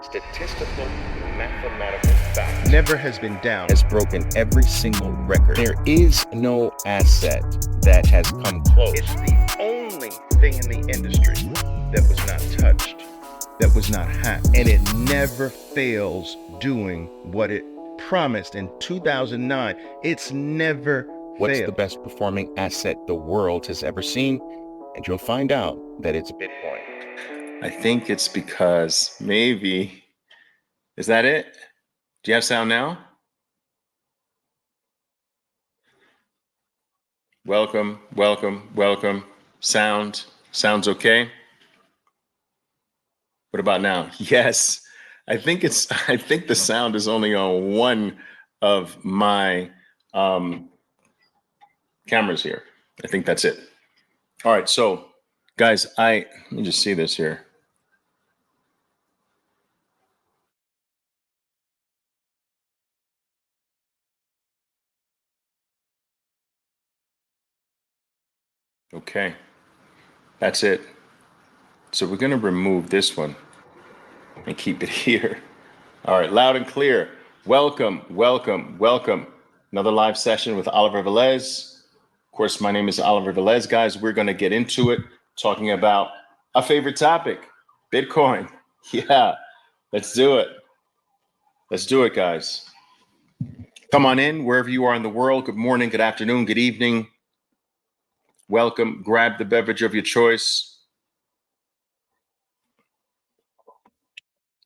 statistical mathematical fact never has been down. has broken every single record. There is no asset that has come close. It's the only thing in the industry that was not touched, that was not hacked, and it never fails doing what it promised in 2009. It's never What's failed. the best performing asset the world has ever seen? And you'll find out that it's Bitcoin. I think it's because maybe, is that it? Do you have sound now? Welcome, welcome, welcome. Sounds okay? What about now? Yes. I think the sound is only on one of my cameras here. I think that's it. All right, so guys, let me just see this here. Okay, that's it. So we're going to remove this one and keep it here. All right, loud and clear. Welcome, welcome, welcome. Another live session with Oliver Velez. Of course, my name is Oliver Velez, guys. We're going to get into it, talking about our favorite topic, Bitcoin. Yeah, let's do it. Let's do it, guys. Come on in, wherever you are in the world. Good morning, good afternoon, good evening. Welcome. Grab the beverage of your choice.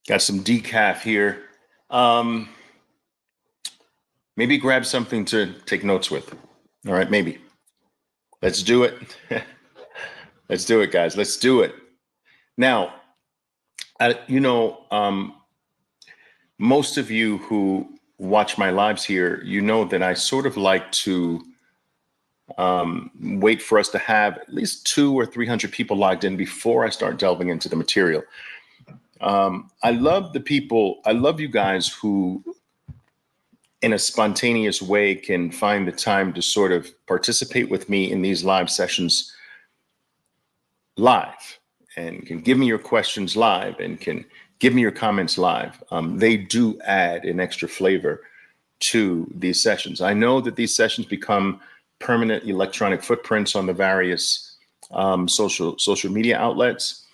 Got some decaf here. Maybe grab something to take notes with. All right, maybe. Let's do it. Let's do it, guys. Let's do it. Now, most of you who watch my lives here, you know that I sort of like to wait for us to have at least 200 or 300 people logged in before I start delving into the material. I love you guys who, in a spontaneous way, can find the time to sort of participate with me in these live sessions live, and can give me your questions live, and can give me your comments live. They do add an extra flavor to these sessions. I know that these sessions become permanent electronic footprints on the various social media outlets.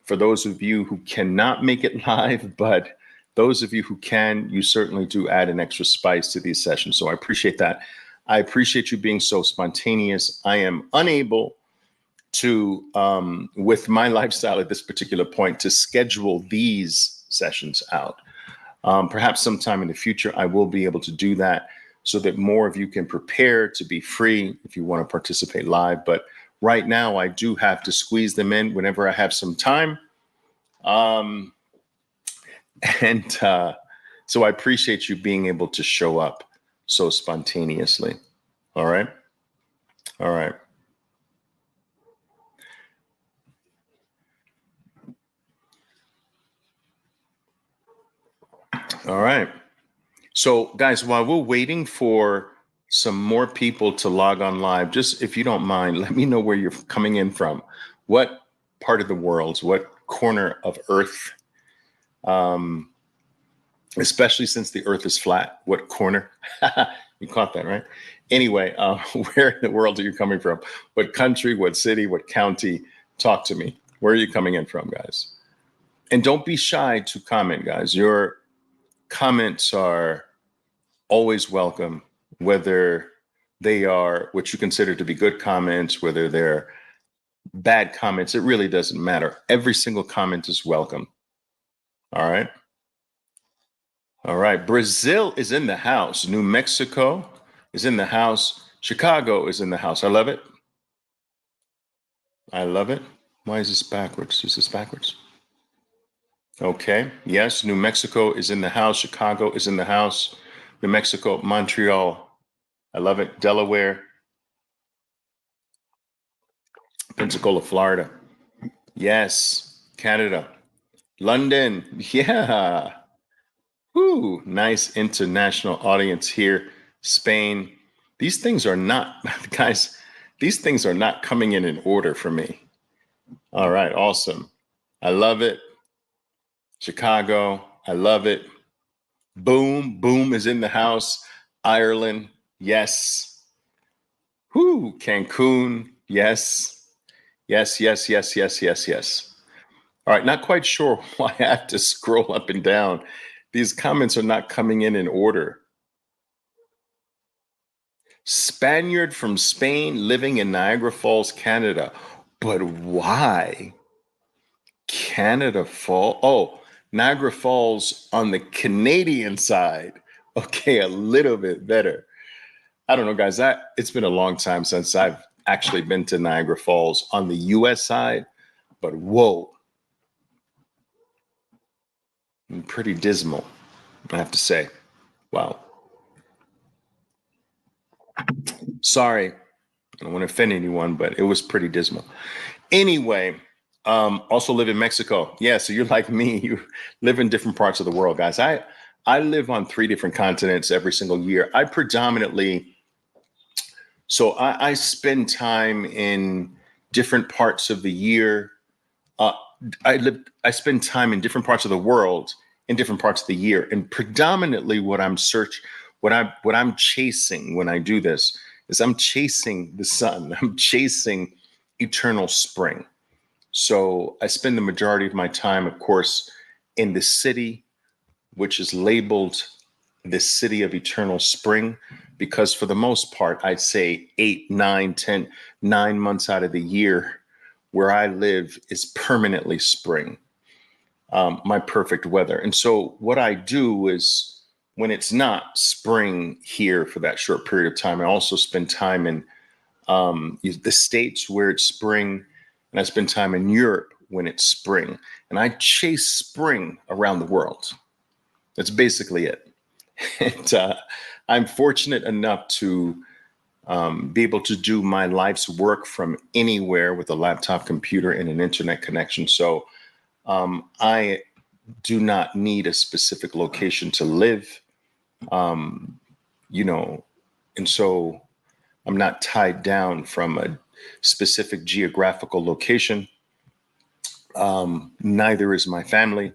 For those of you who cannot make it live, but those of you who can, you certainly do add an extra spice to these sessions. So I appreciate that. I appreciate you being so spontaneous. I am unable to, with my lifestyle at this particular point, to schedule these sessions out. Perhaps sometime in the future, I will be able to do that so that more of you can prepare to be free if you want to participate live. But right now, I do have to squeeze them in whenever I have some time. So I appreciate you being able to show up so spontaneously. All right. All right. All right. So, guys, while we're waiting for some more people to log on live, just if you don't mind, let me know where you're coming in from. What part of the world, what corner of Earth, especially since the Earth is flat, what corner? You caught that, right? Anyway, where in the world are you coming from? What country, what city, what county? Talk to me. Where are you coming in from, guys? And don't be shy to comment, guys. Your comments are always welcome, whether they are what you consider to be good comments, whether they're bad comments. It really doesn't matter. Every single comment is welcome. All right. All right. Brazil is in the house. New Mexico is in the house. Chicago is in the house. I love it. I love it. Why is this backwards? Is this backwards? Okay. Yes. New Mexico is in the house. Chicago is in the house. New Mexico, Montreal. I love it. Delaware. Pensacola, Florida. Yes. Canada. London. Yeah. Woo. Nice international audience here. Spain. These things are not, guys, these things are not coming in order for me. All right. Awesome. I love it. Chicago. I love it. Boom, boom is in the house. Ireland, yes. Whoo, Cancun, yes. Yes, yes, yes, yes, yes, yes. All right, not quite sure why I have to scroll up and down. These comments are not coming in order. Spaniard from Spain living in Niagara Falls, Canada. But why? Canada Fall. Oh, Niagara Falls on the Canadian side. Okay, a little bit better. I don't know, guys. It's been a long time since I've actually been to Niagara Falls on the US side, but whoa, pretty dismal, I have to say. Wow. Sorry, I don't want to offend anyone, but it was pretty dismal. Anyway, also live in Mexico. Yeah, so you're like me. You live in different parts of the world, guys. I live on 3 different continents every single year. I spend time in different parts of the year. Uh, I spend time in different parts of the world in different parts of the year, and predominantly what I'm chasing when I do this is I'm chasing the sun. I'm chasing eternal spring. So I spend the majority of my time, of course, in the city, which is labeled the city of eternal spring, because for the most part, I'd say 8, 9, 10, 9 months out of the year where I live is permanently spring, my perfect weather. And so what I do is when it's not spring here for that short period of time, I also spend time in the States where it's spring, and I spend time in Europe when it's spring. And I chase spring around the world. That's basically it. And I'm fortunate enough to be able to do my life's work from anywhere with a laptop computer and an internet connection. So I do not need a specific location to live, you know, and so I'm not tied down from a specific geographical location. Neither is my family.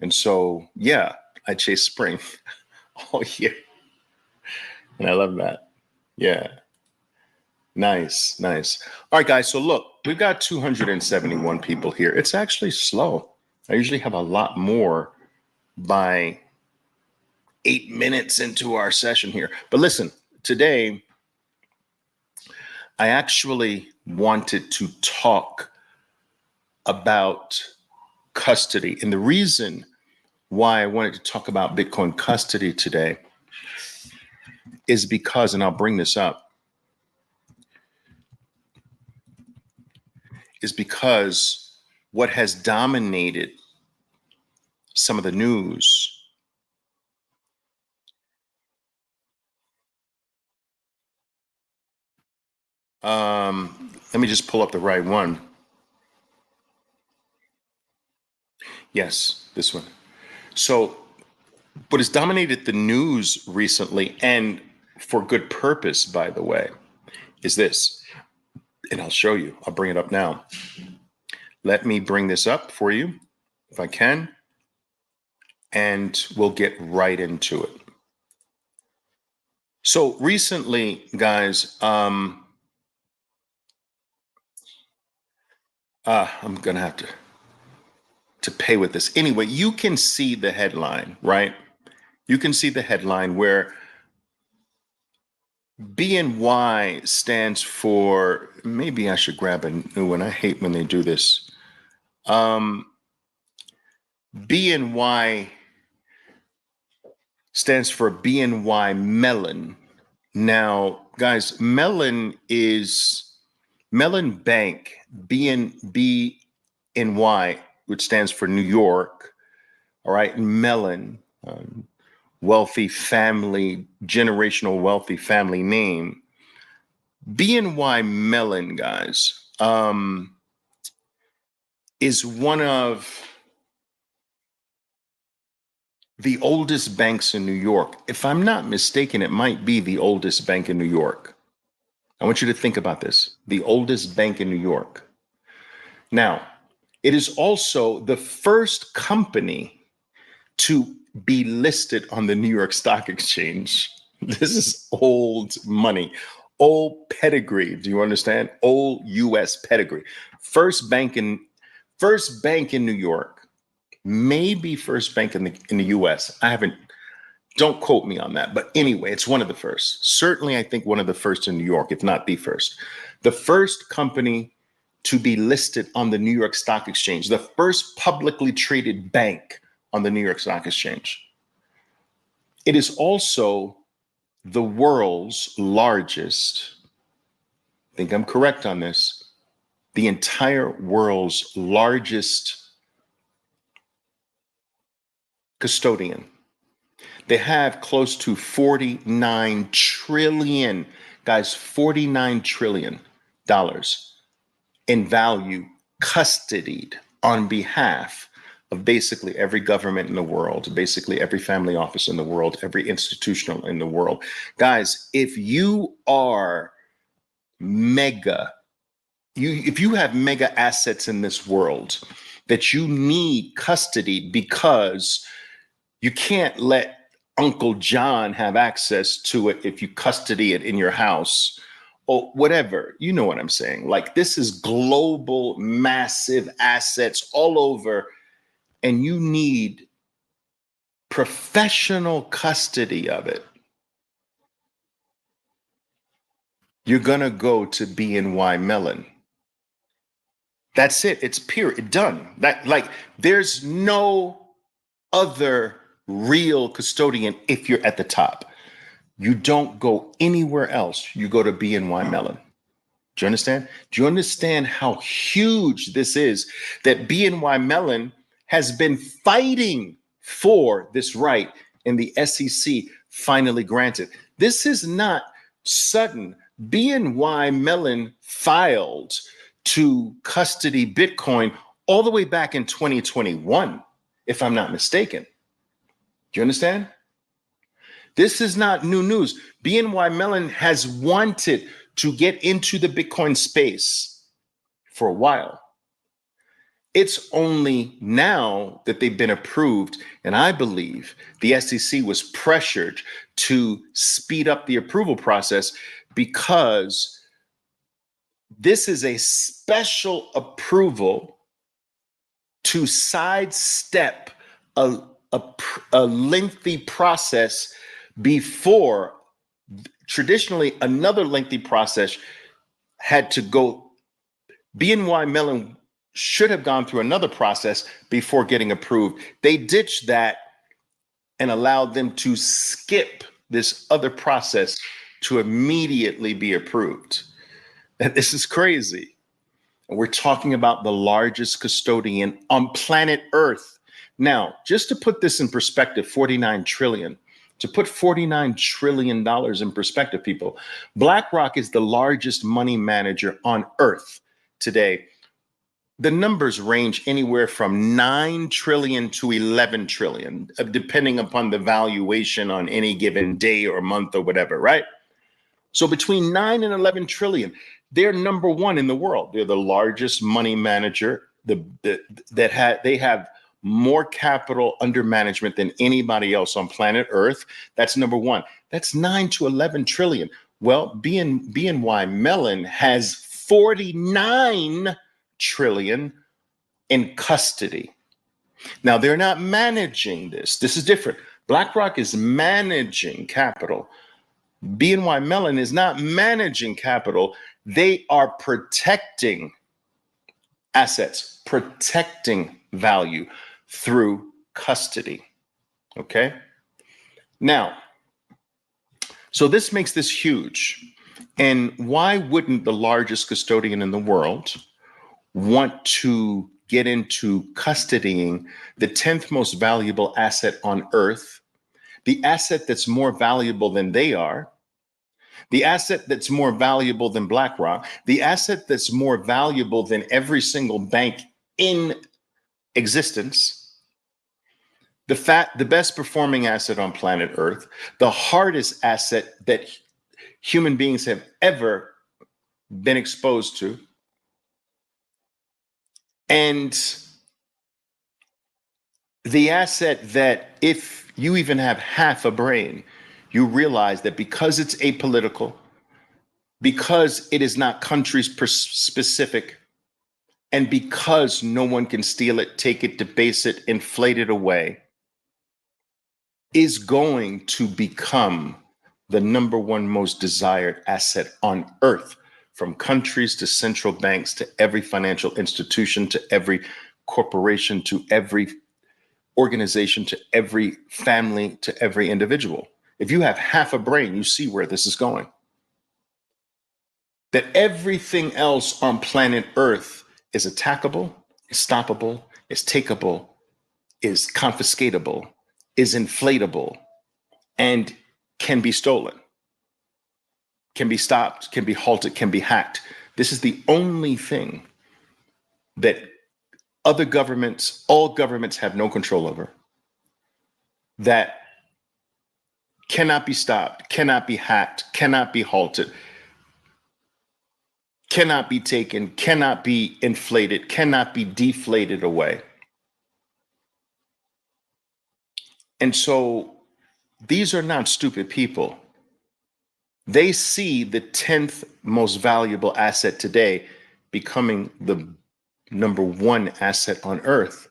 And so, yeah, I chase spring all year. And I love that. Yeah. Nice, nice. All right, guys. So look, we've got 271 people here. It's actually slow. I usually have a lot more by 8 minutes into our session here. But listen, today I actually wanted to talk about custody. And the reason why I wanted to talk about Bitcoin custody today is because, and I'll bring this up, is because what has dominated some of the news let me just pull up the right one. Yes, this one. So what has dominated the news recently, and for good purpose, by the way, is this. And I'll show you. I'll bring it up now. Let me bring this up for you, if I can, and we'll get right into it. So recently, guys, I'm gonna have to pay with this. Anyway, you can see the headline, right? You can see the headline where BNY stands for, maybe I should grab a new one. I hate when they do this. BNY stands for BNY Mellon. Now, guys, Mellon is Mellon Bank, BNY, which stands for New York. All right, Mellon, wealthy family, generational wealthy family name. BNY Mellon, guys, is one of the oldest banks in New York. If I'm not mistaken, it might be the oldest bank in New York. I want you to think about this. The oldest bank in New York. Now, it is also the first company to be listed on the New York Stock Exchange. This is old money, old pedigree. Do you understand? Old U.S. pedigree. First bank in New York, maybe first bank in the U.S. I haven't. Don't quote me on that. But anyway, it's one of the first. Certainly, I think one of the first in New York, if not the first. The first company to be listed on the New York Stock Exchange, the first publicly traded bank on the New York Stock Exchange. It is also the world's largest, I think I'm correct on this, the entire world's largest custodian. They have close to 49 trillion, guys, $49 trillion in value custodied on behalf of basically every government in the world, basically every family office in the world, every institutional in the world. Guys, if you are if you have mega assets in this world that you need custody because you can't let Uncle John have access to it if you custody it in your house or whatever, you know what I'm saying? Like, this is global, massive assets all over, and you need professional custody of it. You're gonna go to BNY Mellon. That's it. It's period. Done. There's no other real custodian if you're at the top. You don't go anywhere else. You go to BNY Mellon. Do you understand? Do you understand how huge this is? That BNY Mellon has been fighting for this right, and the SEC finally granted. This is not sudden. BNY Mellon filed to custody Bitcoin all the way back in 2021, if I'm not mistaken. Do you understand? This is not new news. BNY Mellon has wanted to get into the Bitcoin space for a while. It's only now that they've been approved, and I believe the SEC was pressured to speed up the approval process because this is a special approval to sidestep a lengthy process before traditionally another lengthy process had to go. BNY Mellon should have gone through another process before getting approved. They ditched that and allowed them to skip this other process to immediately be approved. This is crazy. We're talking about the largest custodian on planet Earth. Now, just to put this in perspective, 49 trillion. To put $49 trillion in perspective, people, BlackRock is the largest money manager on Earth today. The numbers range anywhere from 9 trillion to 11 trillion, depending upon the valuation on any given day or month or whatever, right? So between 9 and 11 trillion, they're number one in the world. They're the largest money manager. They have more capital under management than anybody else on planet Earth. That's number one. That's 9 to 11 trillion. Well, BNY Mellon has 49 trillion in custody. Now, they're not managing this. This is different. BlackRock is managing capital. BNY Mellon is not managing capital. They are protecting assets, protecting value through custody. Okay? Now, so this makes this huge. And why wouldn't the largest custodian in the world want to get into custodying the 10th most valuable asset on Earth, the asset that's more valuable than they are, the asset that's more valuable than BlackRock, the asset that's more valuable than every single bank in existence, the best performing asset on planet Earth, the hardest asset that human beings have ever been exposed to, and the asset that if you even have half a brain, you realize that because it's apolitical, because it is not country specific, and because no one can steal it, take it, debase it, inflate it away, is going to become the number one most desired asset on earth, from countries to central banks to every financial institution to every corporation to every organization to every family to every individual. If you have half a brain, you see where this is going. That everything else on planet Earth is attackable, is stoppable, is takeable, is confiscatable, is inflatable, and can be stolen, can be stopped, can be halted, can be hacked. This is the only thing that other governments, all governments have no control over, that cannot be stopped, cannot be hacked, cannot be halted, cannot be taken, cannot be inflated, cannot be deflated away. And so these are not stupid people. They see the 10th most valuable asset today becoming the number one asset on earth.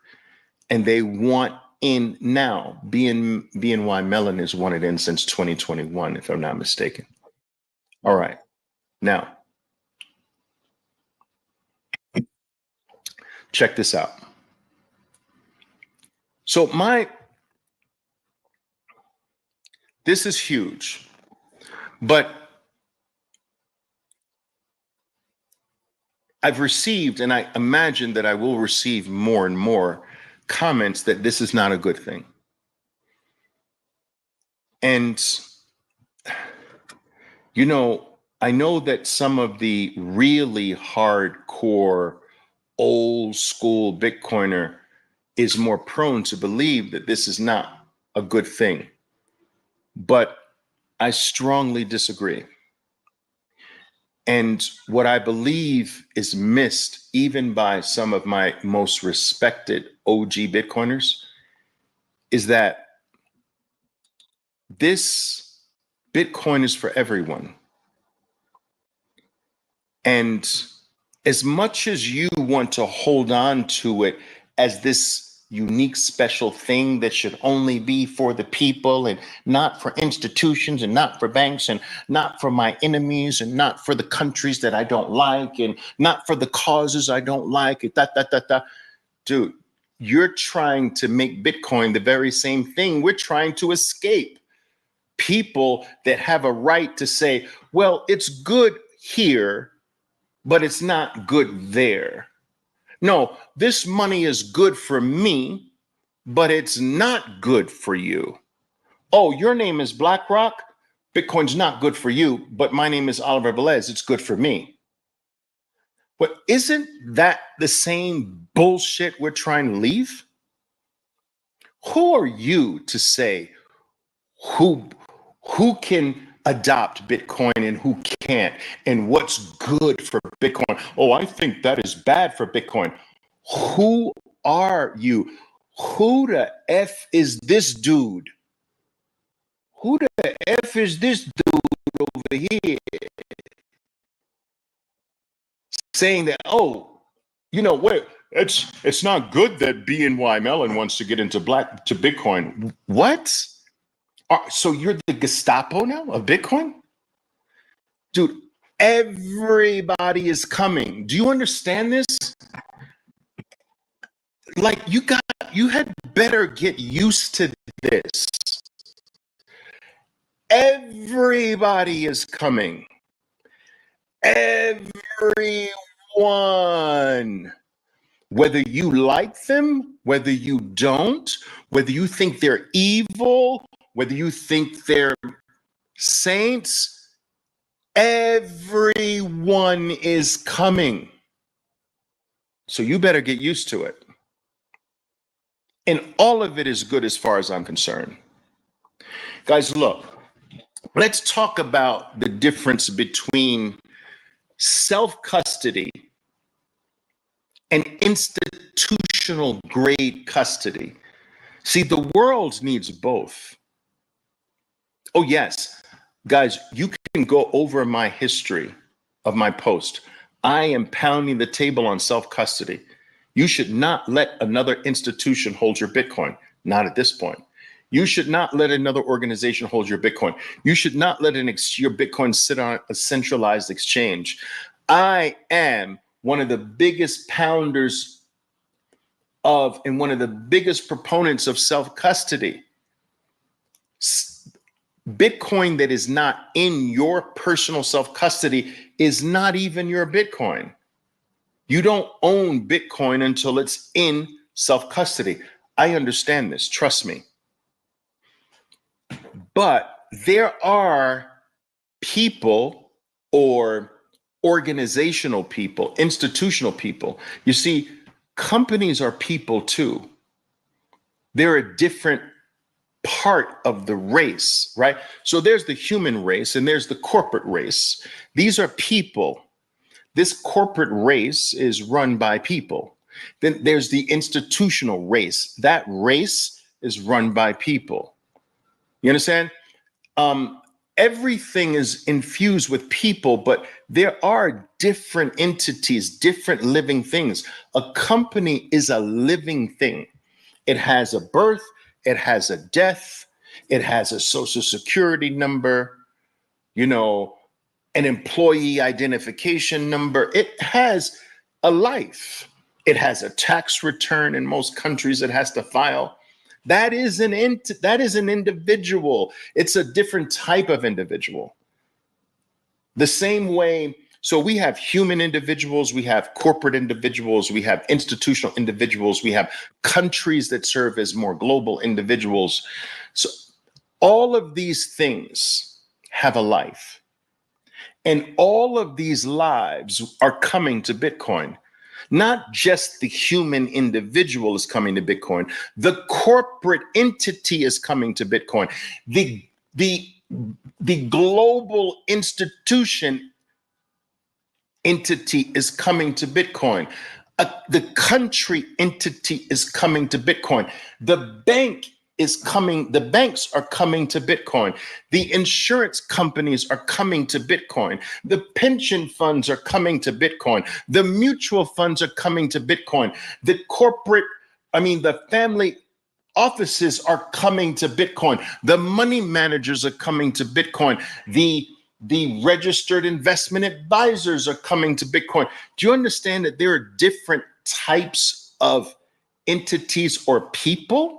And they want in now. BNY Mellon has wanted in since 2021, if I'm not mistaken. All right. Now, check this out. So this is huge, but I've received, and I imagine that I will receive more and more comments that this is not a good thing. And, you know, I know that some of the really hardcore, old school Bitcoiner is more prone to believe that this is not a good thing. But I strongly disagree. And what I believe is missed even by some of my most respected OG Bitcoiners is that this Bitcoin is for everyone. And as much as you want to hold on to it as this unique special thing that should only be for the people and not for institutions and not for banks and not for my enemies and not for the countries that I don't like and not for the causes I don't like, dude, you're trying to make Bitcoin the very same thing we're trying to escape. People that have a right to say, well, it's good here, but it's not good there. No, this money is good for me, but it's not good for you. Oh, your name is BlackRock. Bitcoin's not good for you, but my name is Oliver Velez. It's good for me. But isn't that the same bullshit we're trying to leave? Who are you to say who can adopt Bitcoin and who can't, and what's good for Bitcoin? Oh, I think that is bad for Bitcoin. Who are you? Who the F is this dude? Who the F is this dude over here saying that, oh, you know, wait, it's not good that BNY Mellon wants to get into Bitcoin. What? So you're the Gestapo now of Bitcoin? Dude, everybody is coming. Do you understand this? Like you had better get used to this. Everybody is coming. Everyone. Whether you like them, whether you don't, whether you think they're evil, whether you think they're saints, everyone is coming. So you better get used to it. And all of it is good as far as I'm concerned. Guys, look, let's talk about the difference between self-custody and institutional grade custody. See, the world needs both. Oh, yes. Guys, you can go over my history of my post. I am pounding the table on self-custody. You should not let another institution hold your Bitcoin. Not at this point. You should not let another organization hold your Bitcoin. You should not let your Bitcoin sit on a centralized exchange. I am one of the biggest pounders of and one of the biggest proponents of self-custody. Bitcoin that is not in your personal self-custody is not even your Bitcoin. You don't own Bitcoin until it's in self-custody. I understand this, trust me. But there are people or organizational people, institutional people. You see, companies are people too. They're a different part of the race, right? So there's the human race and there's the corporate race. These are people. This corporate race is run by people. Then there's the institutional race. That race is run by people. You understand? Everything is infused with people, but there are different entities, different living things. A company is a living thing. It has a birth, it has a death, it has a social security number, an employee identification number. It has a life. It has a tax return in most countries it has to file. That is an individual. It's a different type of individual. The same way, so we have human individuals, we have corporate individuals, we have institutional individuals, we have countries that serve as more global individuals. So all of these things have a life. And all of these lives are coming to Bitcoin. Not just the human individual is coming to Bitcoin. The corporate entity is coming to Bitcoin. The global institution entity is coming to Bitcoin. The country entity is coming to Bitcoin. The bank is coming. The banks are coming to Bitcoin. The insurance companies are coming to Bitcoin. The pension funds are coming to Bitcoin. The mutual funds are coming to Bitcoin. The family offices are coming to Bitcoin. The money managers are coming to Bitcoin. The registered investment advisors are coming to Bitcoin. Do you understand that there are different types of entities or people?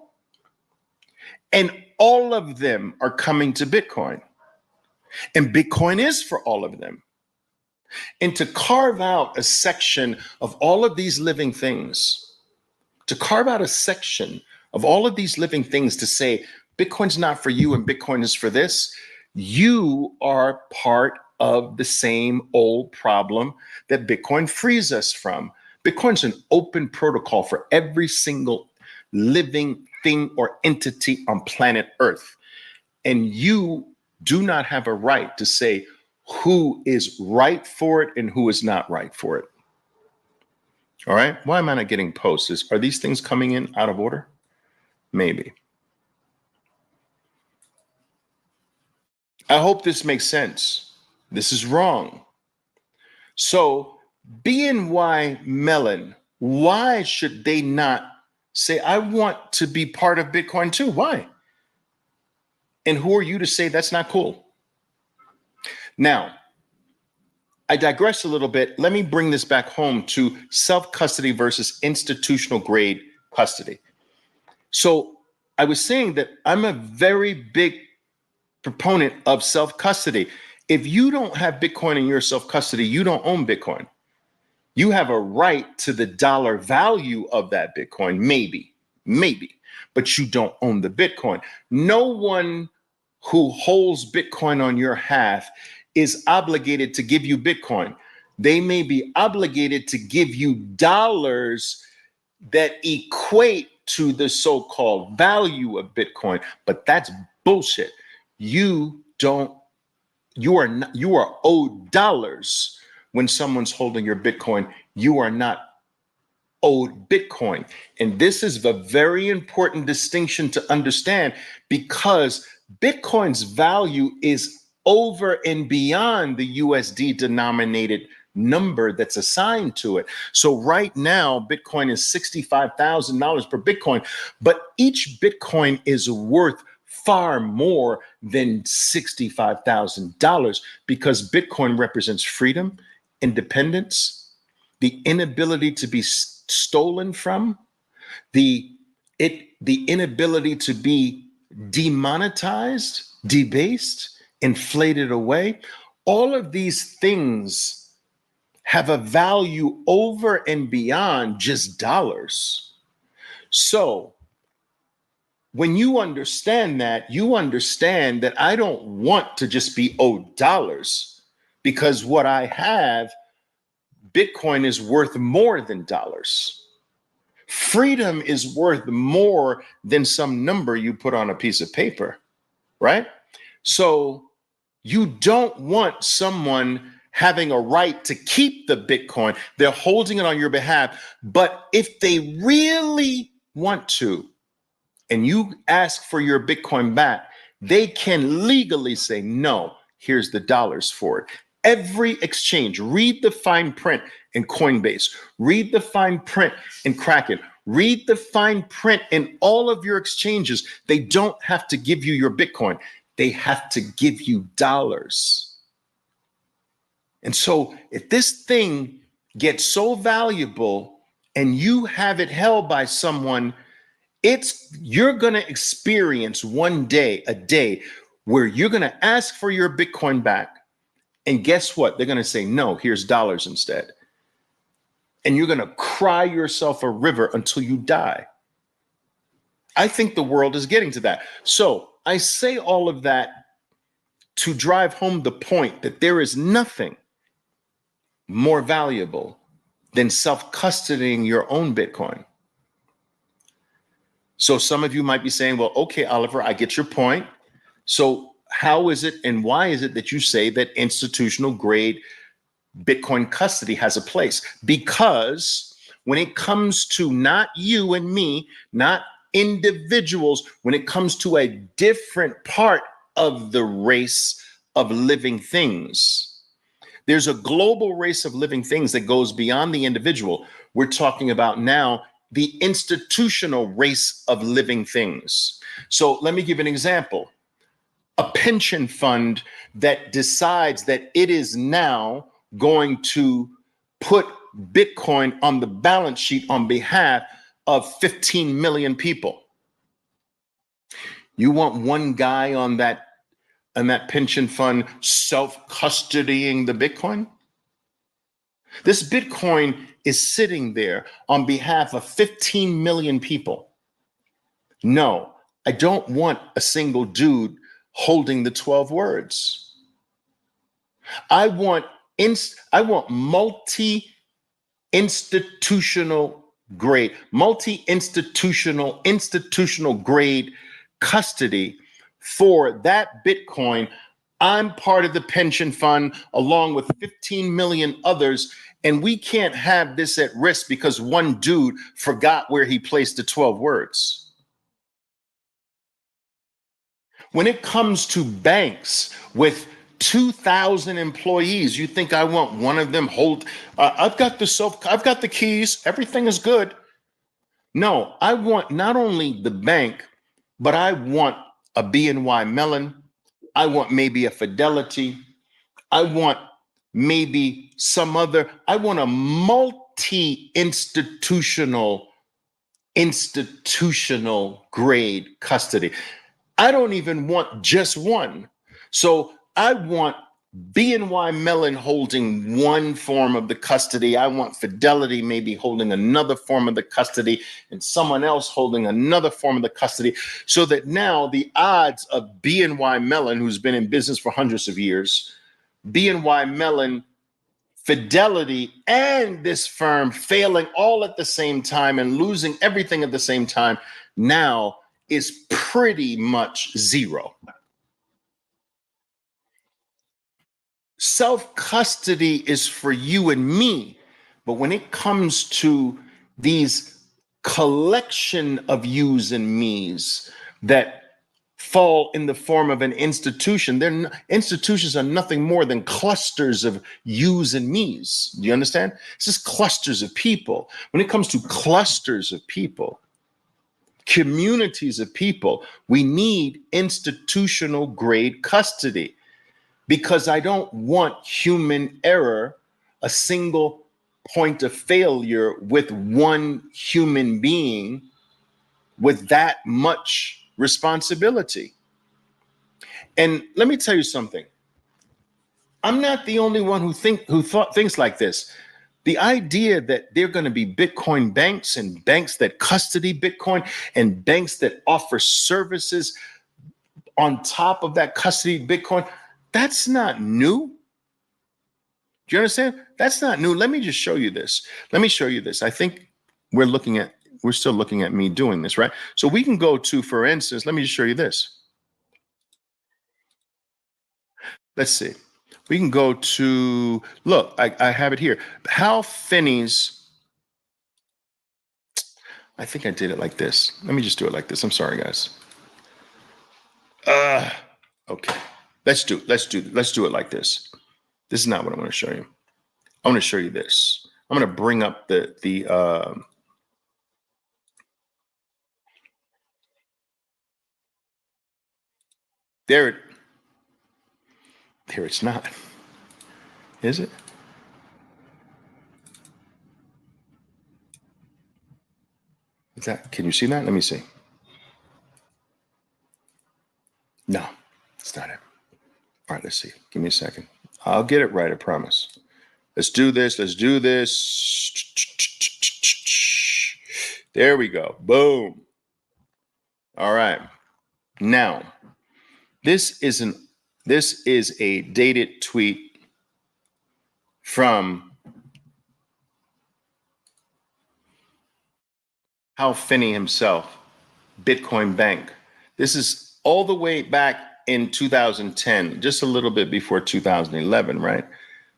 And all of them are coming to Bitcoin. And Bitcoin is for all of them. And to carve out a section of all of these living things, to say Bitcoin's not for you and Bitcoin is for this, you are part of the same old problem that Bitcoin frees us from. Bitcoin's an open protocol for every single living thing or entity on planet Earth. And you do not have a right to say who is right for it and who is not right for it. All right. Why am I not getting posts? Are these things coming in out of order? Maybe. I hope this makes sense. This is wrong. So BNY Mellon, why should they not say, I want to be part of Bitcoin too? Why? And who are you to say that's not cool? Now, I digress a little bit. Let me bring this back home to self-custody versus institutional grade custody. So I was saying that I'm a very big proponent of self-custody. If you don't have Bitcoin in your self-custody, you don't own Bitcoin. You have a right to the dollar value of that Bitcoin, maybe, but you don't own the Bitcoin. No one who holds Bitcoin on your behalf is obligated to give you Bitcoin. They may be obligated to give you dollars that equate to the so-called value of Bitcoin, but that's bullshit. You are owed dollars when someone's holding your Bitcoin. You are not owed Bitcoin. And this is a very important distinction to understand, because Bitcoin's value is over and beyond the USD denominated number that's assigned to it. So right now, Bitcoin is $65,000 per Bitcoin, but each Bitcoin is worth far more than $65,000, because Bitcoin represents freedom, independence, the inability to be stolen from, the inability to be demonetized, debased, inflated away. All of these things have a value over and beyond just dollars. So when you understand that, you understand that I don't want to just be owed dollars, because what I have, Bitcoin, is worth more than dollars. Freedom is worth more than some number you put on a piece of paper, right? So you don't want someone having a right to keep the Bitcoin. They're holding it on your behalf. But if they really want to, and you ask for your Bitcoin back, they can legally say, no, here's the dollars for it. Every exchange, read the fine print in Coinbase, read the fine print in Kraken, read the fine print in all of your exchanges. They don't have to give you your Bitcoin. They have to give you dollars. And so if this thing gets so valuable and you have it held by someone, you're going to experience one day, a day, where you're going to ask for your Bitcoin back. And guess what? They're going to say, no, here's dollars instead. And you're going to cry yourself a river until you die. I think the world is getting to that. So I say all of that to drive home the point that there is nothing more valuable than self-custodying your own Bitcoin. So some of you might be saying, well, okay, Oliver, I get your point. So how is it and why is it that you say that institutional grade Bitcoin custody has a place? Because when it comes to not you and me, not individuals, when it comes to a different part of the race of living things, there's a global race of living things that goes beyond the individual. We're talking about now the institutional race of living things. So let me give an example. A pension fund that decides that it is now going to put Bitcoin on the balance sheet on behalf of 15 million people. You want one guy on that pension fund self-custodying the Bitcoin? This Bitcoin is sitting there on behalf of 15 million people. No, I don't want a single dude holding the 12 words. I want institutional grade custody for that Bitcoin. I'm part of the pension fund along with 15 million others, and we can't have this at risk because one dude forgot where he placed the 12 words. When it comes to banks with 2,000 employees, you think I want one of them I've got the keys, everything is good. No, I want not only the bank, but I want a BNY Mellon. I want maybe a Fidelity. I want maybe I want a multi-institutional grade custody. I don't even want just one. So I want BNY Mellon holding one form of the custody. I want Fidelity maybe holding another form of the custody and someone else holding another form of the custody, so that now the odds of BNY Mellon, who's been in business for hundreds of years, BNY Mellon, Fidelity, and this firm failing all at the same time and losing everything at the same time now is pretty much zero. Self-custody is for you and me, but when it comes to these collection of yous and me's that fall in the form of an institution. Institutions are nothing more than clusters of yous and me's. Do you understand? It's just clusters of people. When it comes to clusters of people, communities of people, we need institutional grade custody, because I don't want human error, a single point of failure with one human being with that much responsibility. And let me tell you something. I'm not the only one who thought things like this. The idea that there are going to be Bitcoin banks and banks that custody Bitcoin and banks that offer services on top of that custody Bitcoin, that's not new. Do you understand? That's not new. Let me just show you this. Let me show you this. I think we're still looking at me doing this, right? So we can go to, for instance, let me just show you this. Let's see. We can go to, look, I have it here. Hal Finney's, I think I did it like this. Let me just do it like this. I'm sorry, guys. Okay. Let's do it like this. This is not what I'm going to show you. I'm going to show you this. I'm going to bring up there it's not. Is it? Is that, can you see that? Let me see. No, it's not it. All right, let's see. Give me a second. I'll get it right, I promise. Let's do this. Let's do this. There we go. Boom. All right. Now, this is a dated tweet from Hal Finney himself, Bitcoin Bank. This is all the way back in 2010, just a little bit before 2011, right?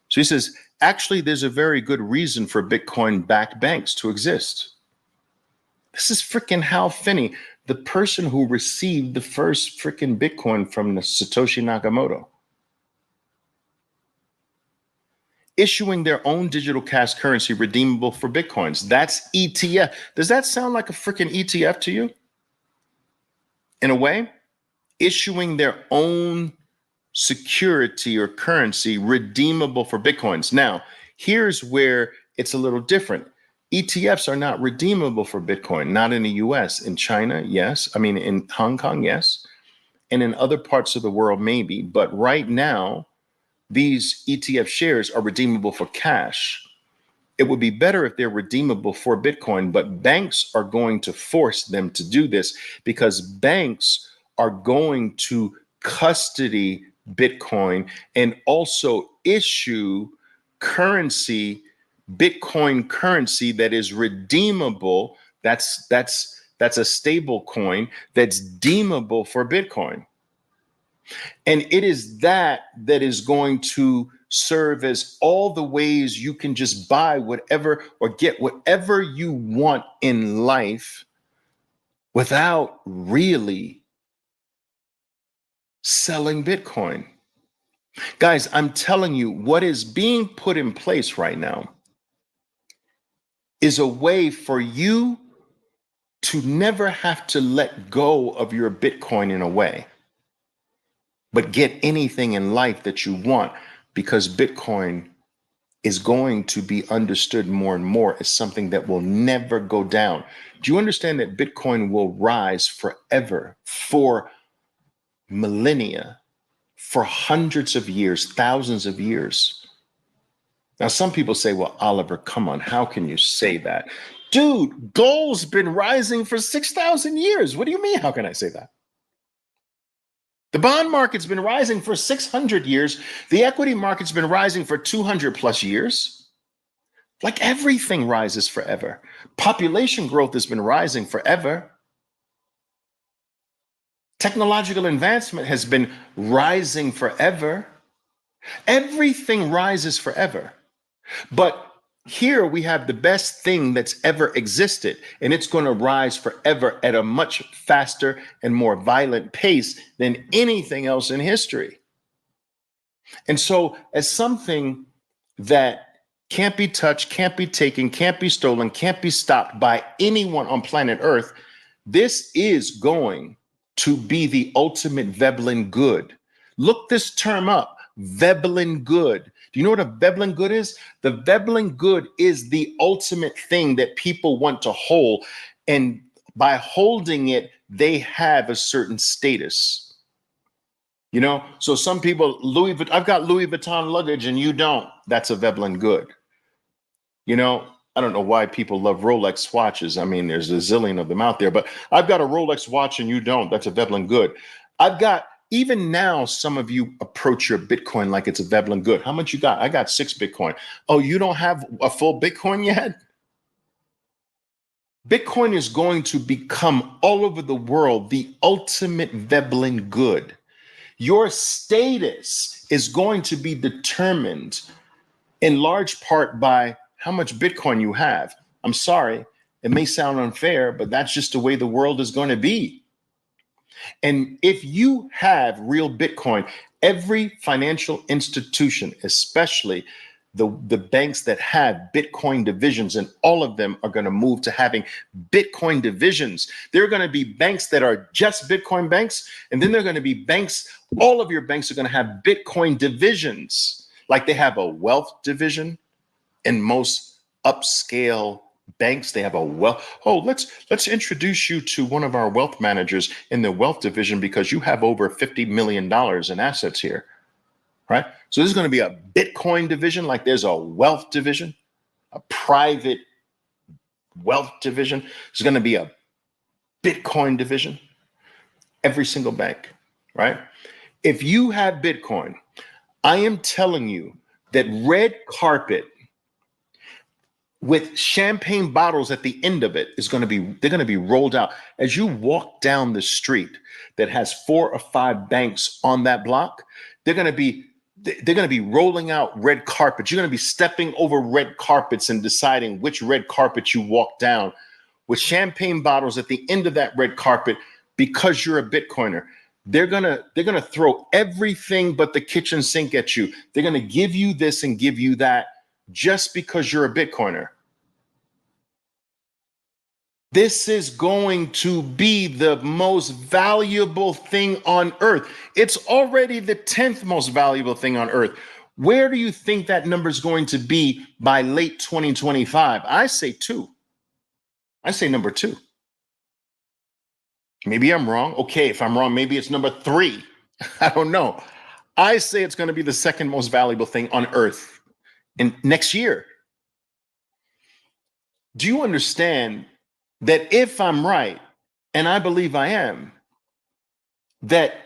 So he says, actually, there's a very good reason for Bitcoin-backed banks to exist. This is freaking Hal Finney, the person who received the first freaking Bitcoin from the Satoshi Nakamoto, issuing their own digital cash currency redeemable for Bitcoins. That's ETF. Does that sound like a freaking ETF to you? In a way, issuing their own security or currency redeemable for Bitcoins. Now, here's where it's a little different. ETFs are not redeemable for Bitcoin, not in the US. In China, yes. I mean, in Hong Kong, yes. And in other parts of the world, maybe. But right now, these ETF shares are redeemable for cash. It would be better if they're redeemable for Bitcoin, but banks are going to force them to do this because banks are going to custody Bitcoin and also issue currency, Bitcoin currency that is redeemable. That's a stable coin that's deemable for Bitcoin. And it is that is going to serve as all the ways you can just buy whatever or get whatever you want in life without really selling Bitcoin. Guys, I'm telling you, what is being put in place right now is a way for you to never have to let go of your Bitcoin in a way, but get anything in life that you want, because Bitcoin is going to be understood more and more as something that will never go down. Do you understand that Bitcoin will rise forever, for millennia, for hundreds of years, thousands of years? Now, some people say, well, Oliver, come on, how can you say that? Dude, gold's been rising for 6,000 years. What do you mean, how can I say that? The bond market's been rising for 600 years. The equity market's been rising for 200 plus years. Like everything rises forever. Population growth has been rising forever. Technological advancement has been rising forever. Everything rises forever. But Here we have the best thing that's ever existed, and it's going to rise forever at a much faster and more violent pace than anything else in history. And so, as something that can't be touched, can't be taken, can't be stolen, can't be stopped by anyone on planet Earth, this is going to be the ultimate Veblen good. Look this term up, Veblen good. Do you know what a Veblen good is? The Veblen good is the ultimate thing that people want to hold. And by holding it, they have a certain status. You know, so some people, I've got Louis Vuitton luggage and you don't. That's a Veblen good. You know, I don't know why people love Rolex watches. I mean, there's a zillion of them out there, but I've got a Rolex watch and you don't. That's a Veblen good. I've got, even now, some of you approach your Bitcoin like it's a Veblen good. How much you got? I got 6 Bitcoin. Oh, you don't have a full Bitcoin yet? Bitcoin is going to become all over the world the ultimate Veblen good. Your status is going to be determined in large part by how much Bitcoin you have. I'm sorry, it may sound unfair, but that's just the way the world is going to be. And if you have real Bitcoin, every financial institution, especially the banks that have Bitcoin divisions, and all of them are going to move to having Bitcoin divisions. There are going to be banks that are just Bitcoin banks, and then there are going to be banks, all of your banks are going to have Bitcoin divisions, like they have a wealth division in most upscale banks. They have a wealth. Oh, let's introduce you to one of our wealth managers in the wealth division because you have over $50 million in assets here. Right? So there's going to be a Bitcoin division, like there's a wealth division, a private wealth division. There's going to be a Bitcoin division. Every single bank, right? If you have Bitcoin, I am telling you that red carpet with champagne bottles at the end of it they're going to be rolled out. As you walk down the street that has 4 or 5 banks on that block, they're going to be rolling out red carpets. You're going to be stepping over red carpets and deciding which red carpet you walk down with champagne bottles at the end of that red carpet because you're a Bitcoiner. They're going to throw everything but the kitchen sink at you. They're going to give you this and give you that just because you're a Bitcoiner. This is going to be the most valuable thing on earth. It's already the 10th most valuable thing on earth. Where do you think that number is going to be by late 2025? I say 2. I say number 2. Maybe I'm wrong. Okay, if I'm wrong, maybe it's number 3. I don't know. I say it's going to be the 2nd most valuable thing on earth in next year. Do you understand that if I'm right, and I believe I am, that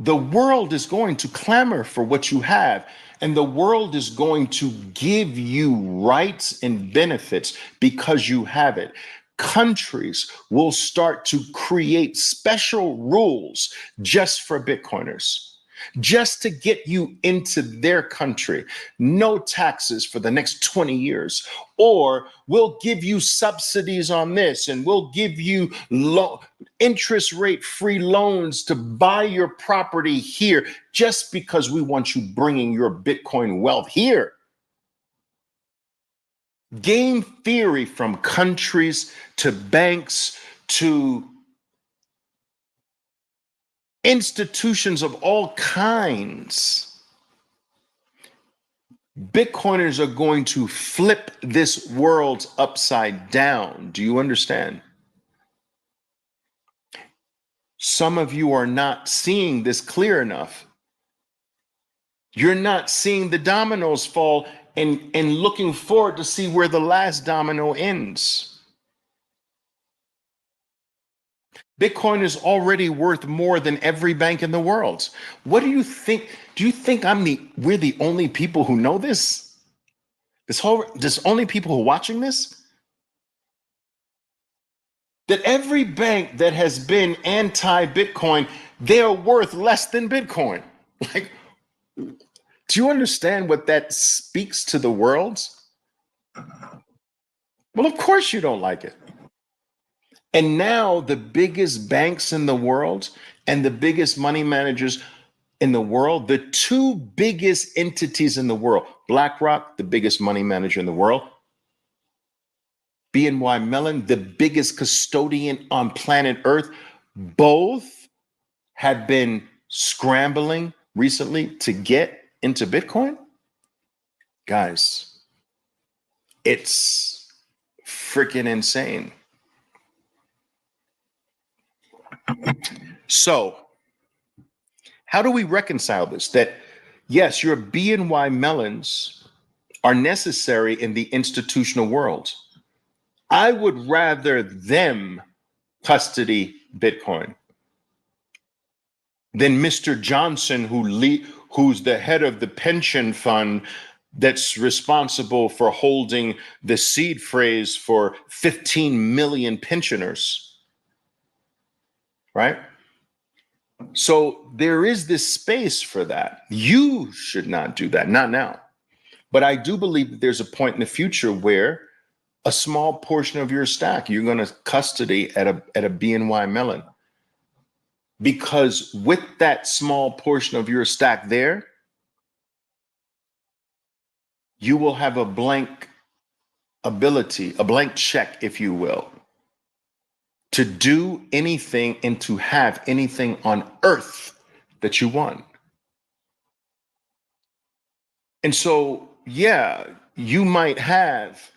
the world is going to clamor for what you have, and the world is going to give you rights and benefits because you have it. Countries will start to create special rules just for Bitcoiners, just to get you into their country. No taxes for the next 20 years. Or we'll give you subsidies on this, and we'll give you interest rate free loans to buy your property here just because we want you bringing your Bitcoin wealth here. Game theory from countries to banks to institutions of all kinds. Bitcoiners are going to flip this world upside down. Do you understand? Some of you are not seeing this clear enough. You're not seeing the dominoes fall and looking forward to see where the last domino ends. Bitcoin is already worth more than every bank in the world. What do you think? Do you think we're the only people who know this? There's only people who are watching this? That every bank that has been anti-Bitcoin, they're worth less than Bitcoin. Like, do you understand what that speaks to the world? Well, of course you don't like it. And now the biggest banks in the world and the biggest money managers in the world, the two biggest entities in the world, BlackRock, the biggest money manager in the world, BNY Mellon, the biggest custodian on planet Earth, both have been scrambling recently to get into Bitcoin. Guys, it's freaking insane. So, how do we reconcile this? That yes, your BNY Mellons are necessary in the institutional world. I would rather them custody Bitcoin than Mr. Johnson, who's the head of the pension fund that's responsible for holding the seed phrase for 15 million pensioners, right? So there is this space for that. You should not do that, not now. But I do believe that there's a point in the future where a small portion of your stack you're going to custody at a BNY Mellon. Because with that small portion of your stack there, you will have a blank ability, a blank check, if you will, to do anything and to have anything on earth that you want. And so, yeah, you might have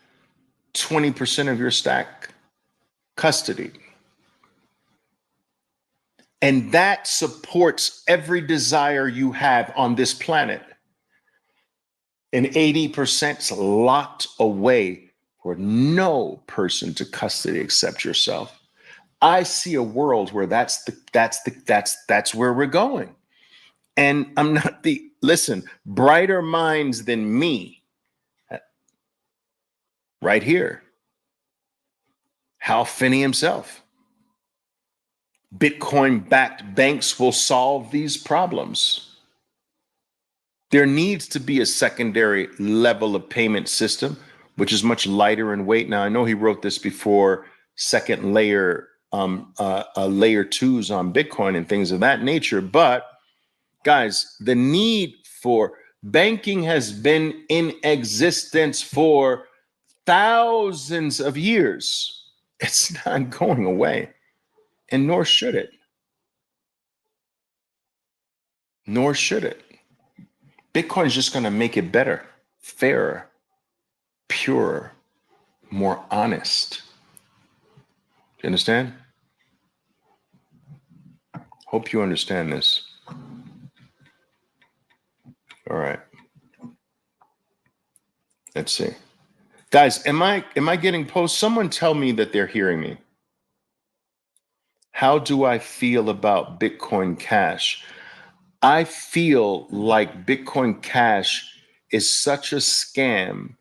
20% of your stack custody. And that supports every desire you have on this planet. And 80%'s locked away for no person to custody except yourself. I see a world where that's where we're going. And I'm not listen, brighter minds than me right here. Hal Finney himself. Bitcoin-backed banks will solve these problems. There needs to be a secondary level of payment system, which is much lighter in weight. Now, I know he wrote this before second layer, layer twos on Bitcoin and things of that nature. But guys, the need for banking has been in existence for thousands of years. It's not going away, and nor should it. Nor should it. Bitcoin is just going to make it better, fairer, purer, more honest. You understand? Hope you understand this. All right. Let's see. Guys, am I getting posts? Someone tell me that they're hearing me. How do I feel about Bitcoin Cash? I feel like Bitcoin Cash is such a scam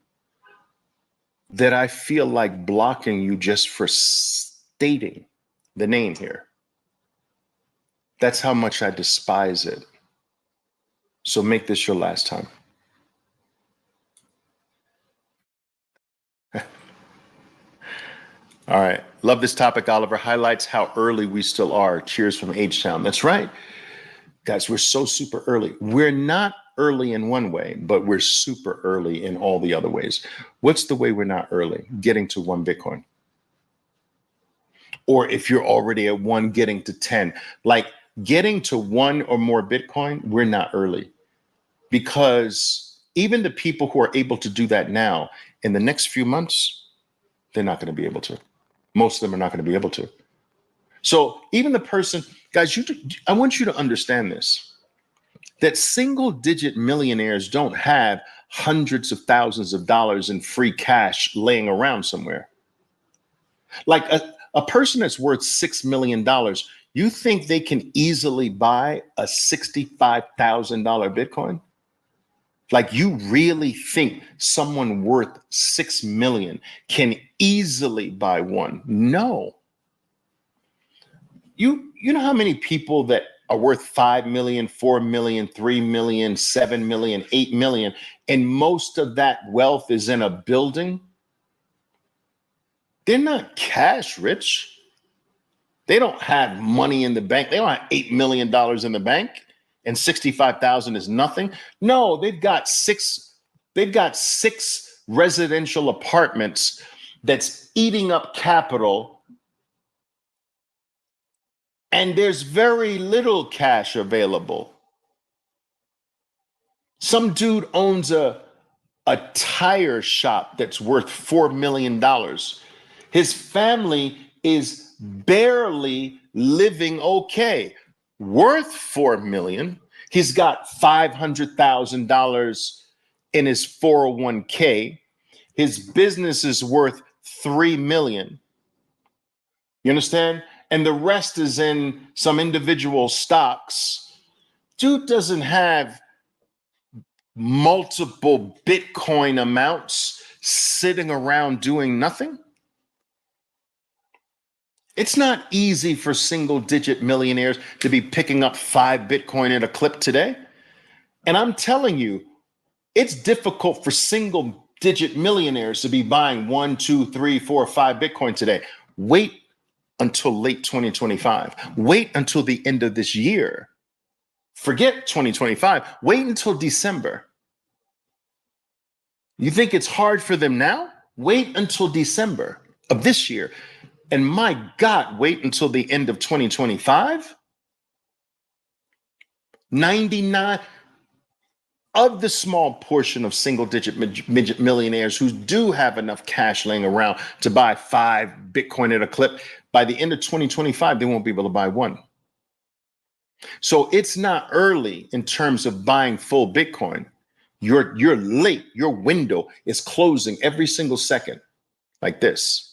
that I feel like blocking you just for stating the name here. That's how much I despise it. So make this your last time. All right. Love this topic, Oliver. Highlights how early we still are. Cheers from H-Town. That's right. Guys, we're so super early. We're not early in one way, but we're super early in all the other ways. What's the way we're not early? Getting to 1 Bitcoin. Or if you're already at 1, getting to 10. Like getting to 1 or more Bitcoin, we're not early. Because even the people who are able to do that now, in the next few months, they're not going to be able to. Most of them are not going to be able to. So even the person, guys, I want you to understand this, that single digit millionaires don't have hundreds of thousands of dollars in free cash laying around somewhere. Like a person that's worth $6 million, you think they can easily buy a $65,000 Bitcoin? Like you really think someone worth 6 million can easily buy one? No. You know how many people that are worth 5 million, 4 million, 3 million, 7 million, 8 million, and most of that wealth is in a building They're not cash rich. They don't have money in the bank. They don't have $8 million in the bank and 65,000 is nothing. No, they've got six residential apartments that's eating up capital, and there's very little cash available. Some dude owns a tire shop that's worth $4 million. His family is barely living okay, worth $4 million. He's got $500,000 in his 401k. His business is worth $3 million. You understand? And the rest is in some individual stocks. Dude doesn't have multiple Bitcoin amounts sitting around doing nothing. It's not easy for single digit millionaires to be picking up 5 Bitcoin at a clip today. And I'm telling you, it's difficult for single digit millionaires to be buying 1, 2, 3, 4, 5 Bitcoin today. Wait until late 2025. Wait until the end of this year. Forget 2025. Wait until December. You think it's hard for them now? Wait until December of this year. And my God, wait until the end of 2025. 99 of the small portion of single digit millionaires who do have enough cash laying around to buy 5 Bitcoin at a clip, by the end of 2025, they won't be able to buy one. So it's not early in terms of buying full Bitcoin. You're late. Your window is closing every single second like this.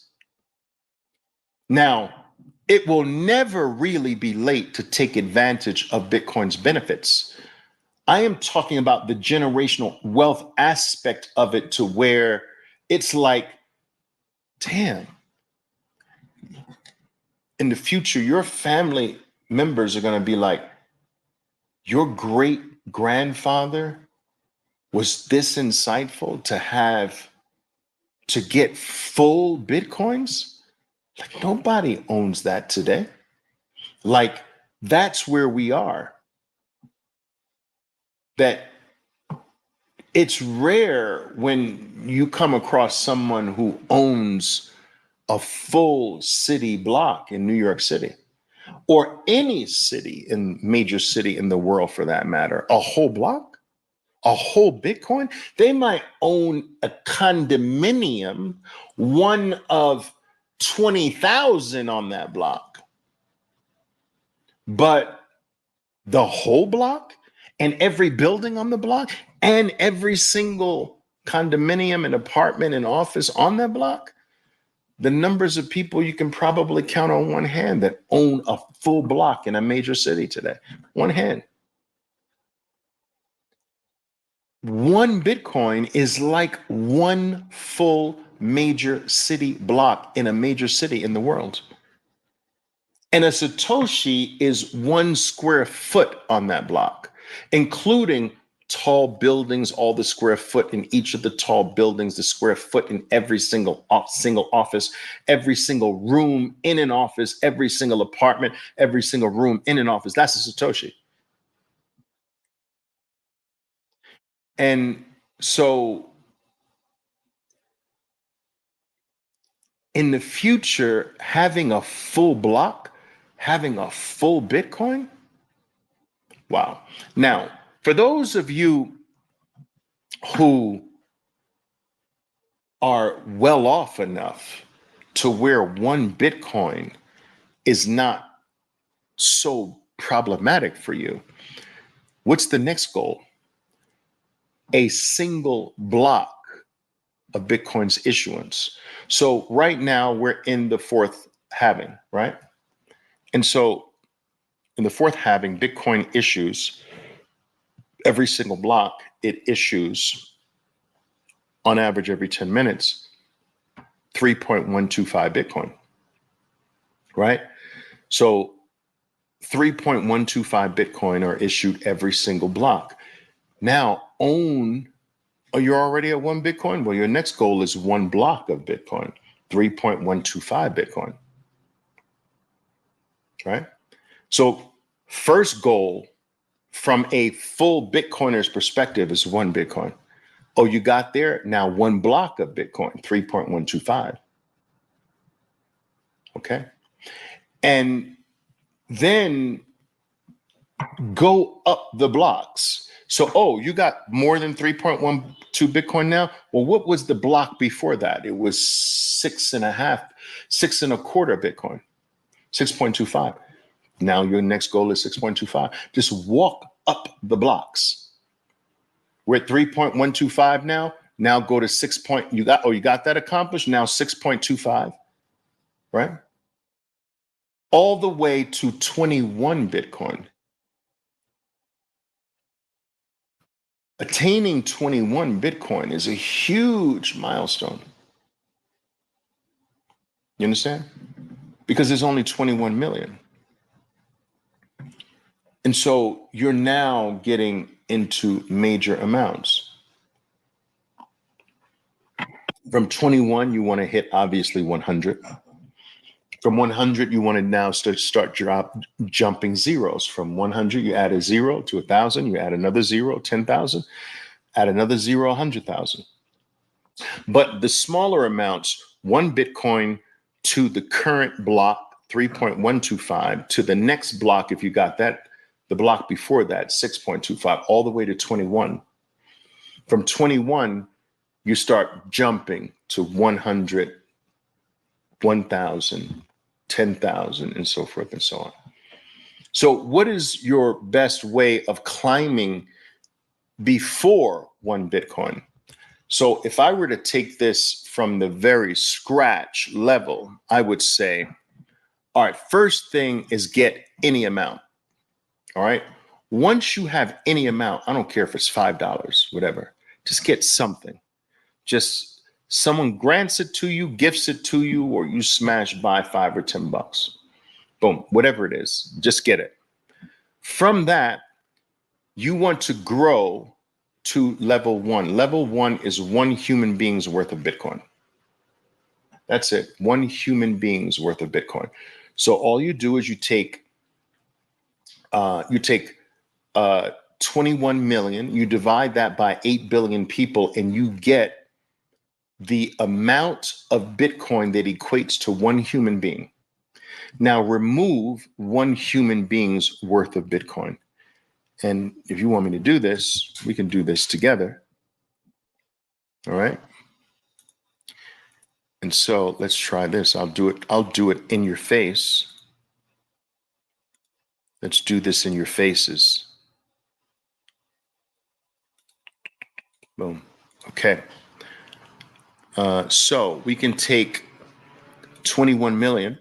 Now, it will never really be late to take advantage of Bitcoin's benefits. I am talking about the generational wealth aspect of it, to where it's like, damn, in the future, your family members are going to be like, your great grandfather was this insightful to get full Bitcoins? Like, nobody owns that today. Like, that's where we are. That it's rare when you come across someone who owns a full city block in New York City, or any major city in the world for that matter. A whole block, a whole Bitcoin. They might own a condominium, one of 20,000 on that block, but the whole block and every building on the block and every single condominium and apartment and office on that block, the numbers of people you can probably count on one hand that own a full block in a major city today. One hand. One Bitcoin is like one full major city block in a major city in the world. And a Satoshi is 1 square foot on that block, including tall buildings, all the square foot in each of the tall buildings, the square foot in every single office, every single room in an office, every single apartment, every single room in an office. That's a Satoshi. And so in the future, having a full block, having a full Bitcoin, wow. Now, for those of you who are well off enough to where 1 Bitcoin is not so problematic for you, what's the next goal? A single block of Bitcoin's issuance. So right now we're in the 4th halving, right? And so in the 4th halving, Bitcoin issues every single block. It issues on average every 10 minutes, 3.125 Bitcoin, right? So 3.125 Bitcoin are issued every single block. Now you're already at 1 Bitcoin. Well, your next goal is 1 block of Bitcoin. 3.125 Bitcoin, right? So first goal from a full Bitcoiner's perspective is 1 Bitcoin. Oh, you got there? Now 1 block of Bitcoin, 3.125. Okay. And then go up the blocks. So, oh, you got more than 3.12 Bitcoin now? Well, what was the block before that? It was 6.5, 6.25 Bitcoin, 6.25. Now your next goal is 6.25. Just walk up the blocks. We're at 3.125 now. Now go to 6. You got that accomplished. Now 6.25, right? All the way to 21 Bitcoin. Attaining 21 Bitcoin is a huge milestone. You understand? Because there's only 21 million. And so you're now getting into major amounts. From 21, you want to hit obviously 100. From 100, you want to now start jumping zeros. From 100, you add a 0 to 1,000. You add another 0, 10,000. Add another 0, 100,000. But the smaller amounts, 1 Bitcoin to the current block, 3.125, to the next block, if you got that, the block before that, 6.25, all the way to 21. From 21, you start jumping to 100, 1,000, 10,000, and so forth and so on. So what is your best way of climbing before 1 Bitcoin? So if I were to take this from the very scratch level, I would say, all right, first thing is get any amount. All right. Once you have any amount, I don't care if it's $5, whatever, just get something. Just someone grants it to you, gifts it to you, or you smash by $5 or $10. Boom, whatever it is, just get it. From that, you want to grow to level 1. Level 1 is 1 human being's worth of Bitcoin. That's it. 1 human being's worth of Bitcoin. So all you do is you take 21 million, you divide that by 8 billion people, and you get the amount of Bitcoin that equates to 1 human being. Now remove 1 human being's worth of Bitcoin. And if you want me to do this, we can do this together. All right. And so let's try this. I'll do it in your face. Let's do this in your faces. Boom. Okay. So we can take 21 million,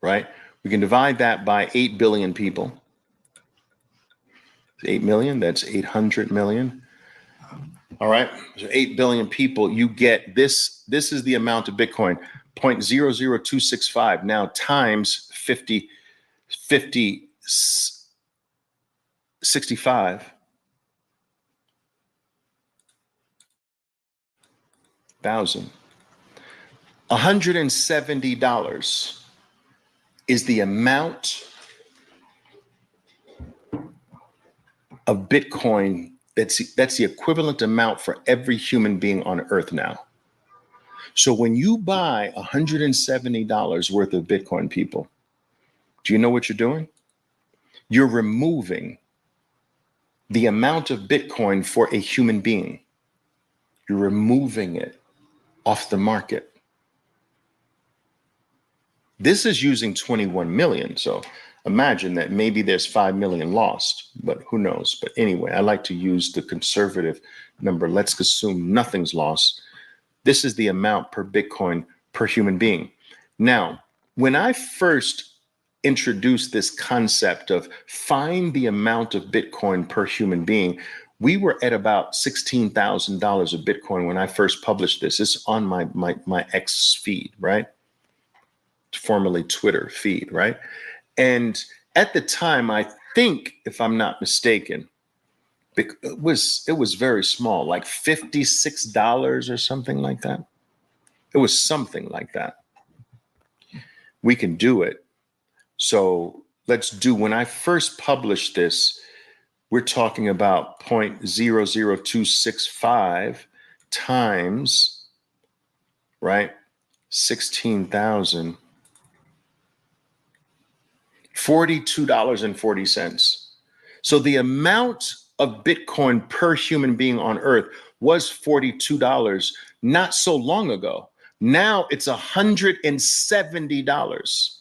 right? We can divide that by 8 billion people. 8 million, that's 800 million. All right, so 8 billion people, you get this. This is the amount of Bitcoin, 0.00265 now times 50, 65,000. $170 is the amount of Bitcoin. That's the equivalent amount for every human being on Earth now. So when you buy $170 worth of Bitcoin, people, do you know what you're doing? You're removing the amount of Bitcoin for a human being. You're removing it off the market. This is using 21 million. So imagine that maybe there's 5 million lost, but who knows? But anyway, I like to use the conservative number. Let's assume nothing's lost. This is the amount per Bitcoin per human being. Now, when I first introduced this concept of find the amount of Bitcoin per human being, we were at about $16,000 of Bitcoin when I first published this. It's on my X feed, right? Formerly Twitter feed, right? And at the time, I think, if I'm not mistaken, it was very small, like $56 or something like that. It was something like that. We can do it. So let's do, when I first published this, we're talking about 0.00265 times, right? 16,000, $42.40. So the amount of Bitcoin per human being on earth was $42 not so long ago. Now it's $170.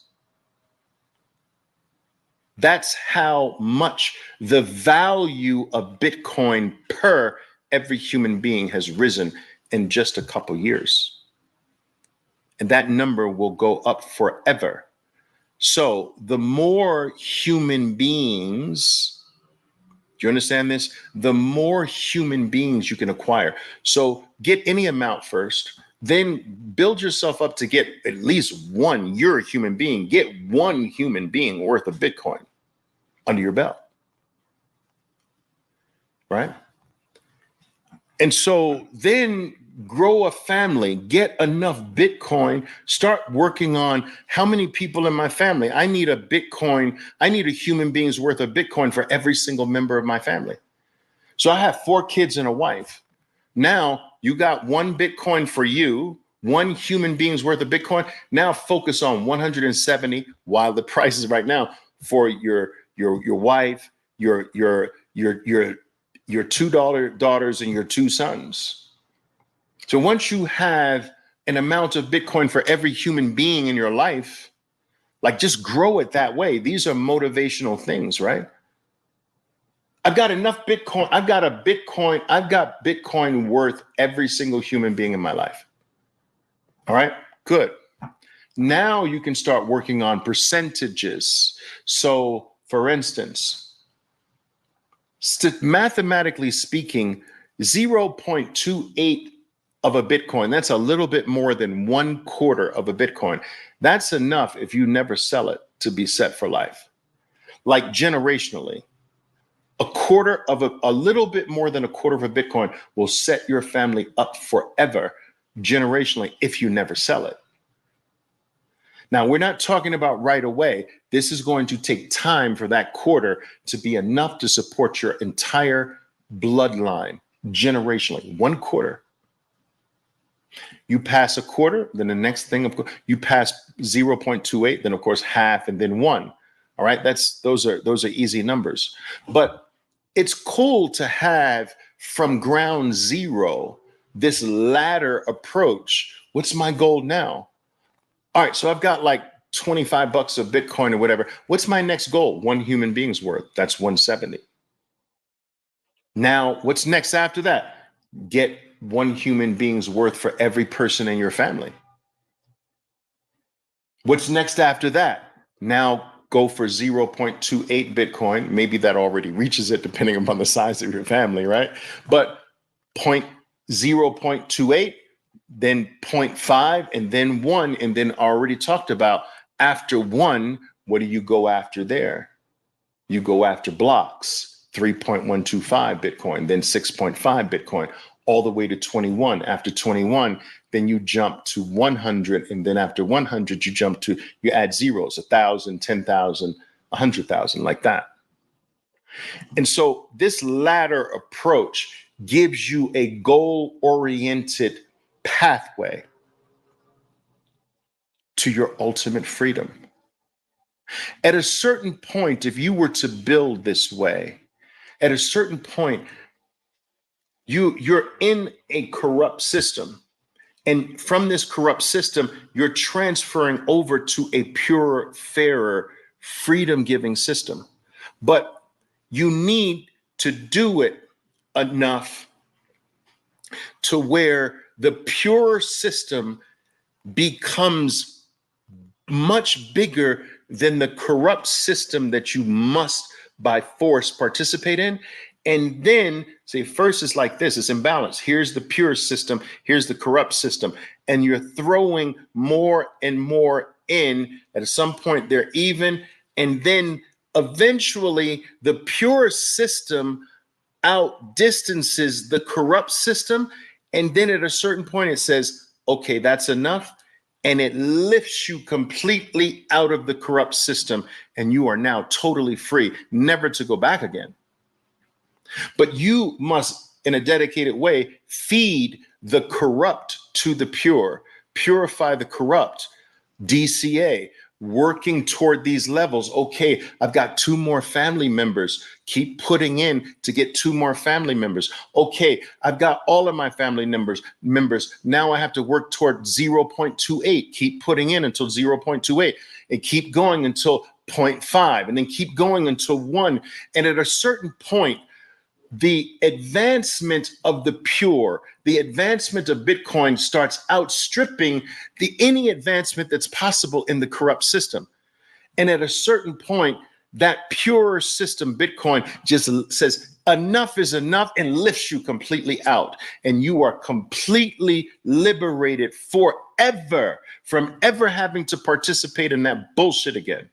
That's how much the value of Bitcoin per every human being has risen in just a couple years. And that number will go up forever. So the more human beings, do you understand this? The more human beings you can acquire. So get any amount first, then build yourself up to get at least one. You're a human being. Get one human being worth of Bitcoin under your belt, right? And so then grow a family, get enough Bitcoin, start working on how many people in my family. I need a Bitcoin. I need a human being's worth of Bitcoin for every single member of my family. So I have 4 kids and a wife. Now you got 1 Bitcoin for you, 1 human being's worth of Bitcoin. Now focus on 170 while the price is right now for your wife, your 2 daughters and your 2 sons. So once you have an amount of Bitcoin for every human being in your life, like just grow it that way. These are motivational things, right? I've got enough Bitcoin. I've got Bitcoin worth every single human being in my life. All right, good. Now you can start working on percentages. So for instance, mathematically speaking, 0.28 of a Bitcoin, that's a little bit more than 1/4 of a Bitcoin. That's enough if you never sell it to be set for life. Like generationally, a little bit more than 1/4 of a Bitcoin will set your family up forever generationally if you never sell it. Now, we're not talking about right away. This is going to take time for that quarter to be enough to support your entire bloodline generationally. 1/4. You pass 1/4, then the next thing, of course, you pass 0.28, then of course half, and then 1. All right, those are easy numbers. But it's cool to have from ground zero this ladder approach. What's my goal now? All right, so I've got like $25 of Bitcoin or whatever. What's my next goal? 1 human being's worth. That's 170. Now, what's next after that? Get 1 human being's worth for every person in your family. What's next after that? Now go for 0.28 Bitcoin. Maybe that already reaches it depending upon the size of your family, right? But 0.28, then 0.5, and then 1, and then already talked about after 1, what do you go after there? You go after blocks, 3.125 Bitcoin, then 6.5 Bitcoin, all the way to 21. After 21, then you jump to 100, and then after 100, you add zeros, 1,000, 10,000, 100,000, like that. And so this ladder approach gives you a goal-oriented pathway to your ultimate freedom. At a certain point, if you were to build this way, at a certain point, you're in a corrupt system. And from this corrupt system, you're transferring over to a purer, fairer, freedom-giving system. But you need to do it enough to where the pure system becomes much bigger than the corrupt system that you must by force participate in. And then say, first it's like this, it's imbalance. Here's the pure system, here's the corrupt system. And you're throwing more and more in. At some point they're even. And then eventually the pure system outdistances the corrupt system. And then at a certain point it says, okay, that's enough. And it lifts you completely out of the corrupt system. And you are now totally free, never to go back again. But you must, in a dedicated way, feed the corrupt to the pure, purify the corrupt, DCA, working toward these levels. Okay, I've got 2 more family members. Keep putting in to get 2 more family members. Okay, I've got all of my family members. Now I have to work toward 0.28. Keep putting in until 0.28 and keep going until 0.5 and then keep going until 1. And at a certain point, the advancement of the pure, the advancement of Bitcoin starts outstripping any advancement that's possible in the corrupt system. And at a certain point, that pure system, Bitcoin, just says enough is enough and lifts you completely out. And you are completely liberated forever from ever having to participate in that bullshit again.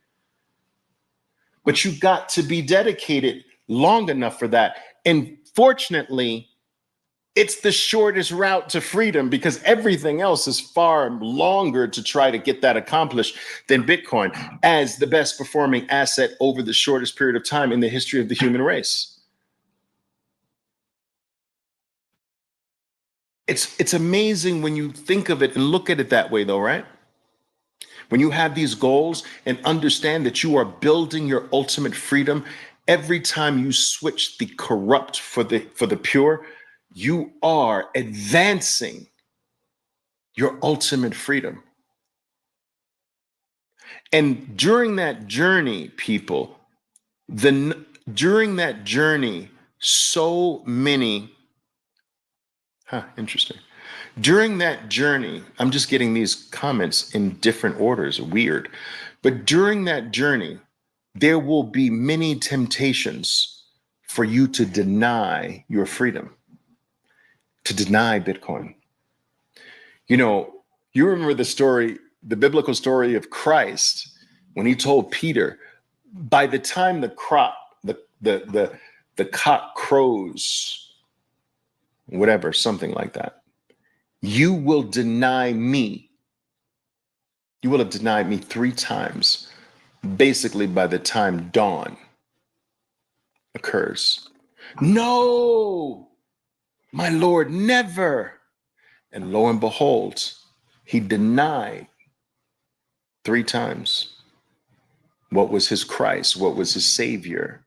But you got to be dedicated long enough for that. And fortunately, it's the shortest route to freedom because everything else is far longer to try to get that accomplished than Bitcoin as the best performing asset over the shortest period of time in the history of the human race. It's amazing when you think of it and look at it that way, though, right? When you have these goals and understand that you are building your ultimate freedom, every time you switch the corrupt for the pure, you are advancing your ultimate freedom. And during that journey, people, during that journey, so many, interesting. During that journey, I'm just getting these comments in different orders, weird. But during that journey, there will be many temptations for you to deny your freedom, to deny Bitcoin. You know, you remember the story, the biblical story of Christ when he told Peter, by the time the cock crows, whatever, something like that, you will deny me. You will have denied me 3 times, basically by the time dawn occurs. No, my Lord, never. And lo and behold, he denied 3 times what was his Christ, what was his Savior.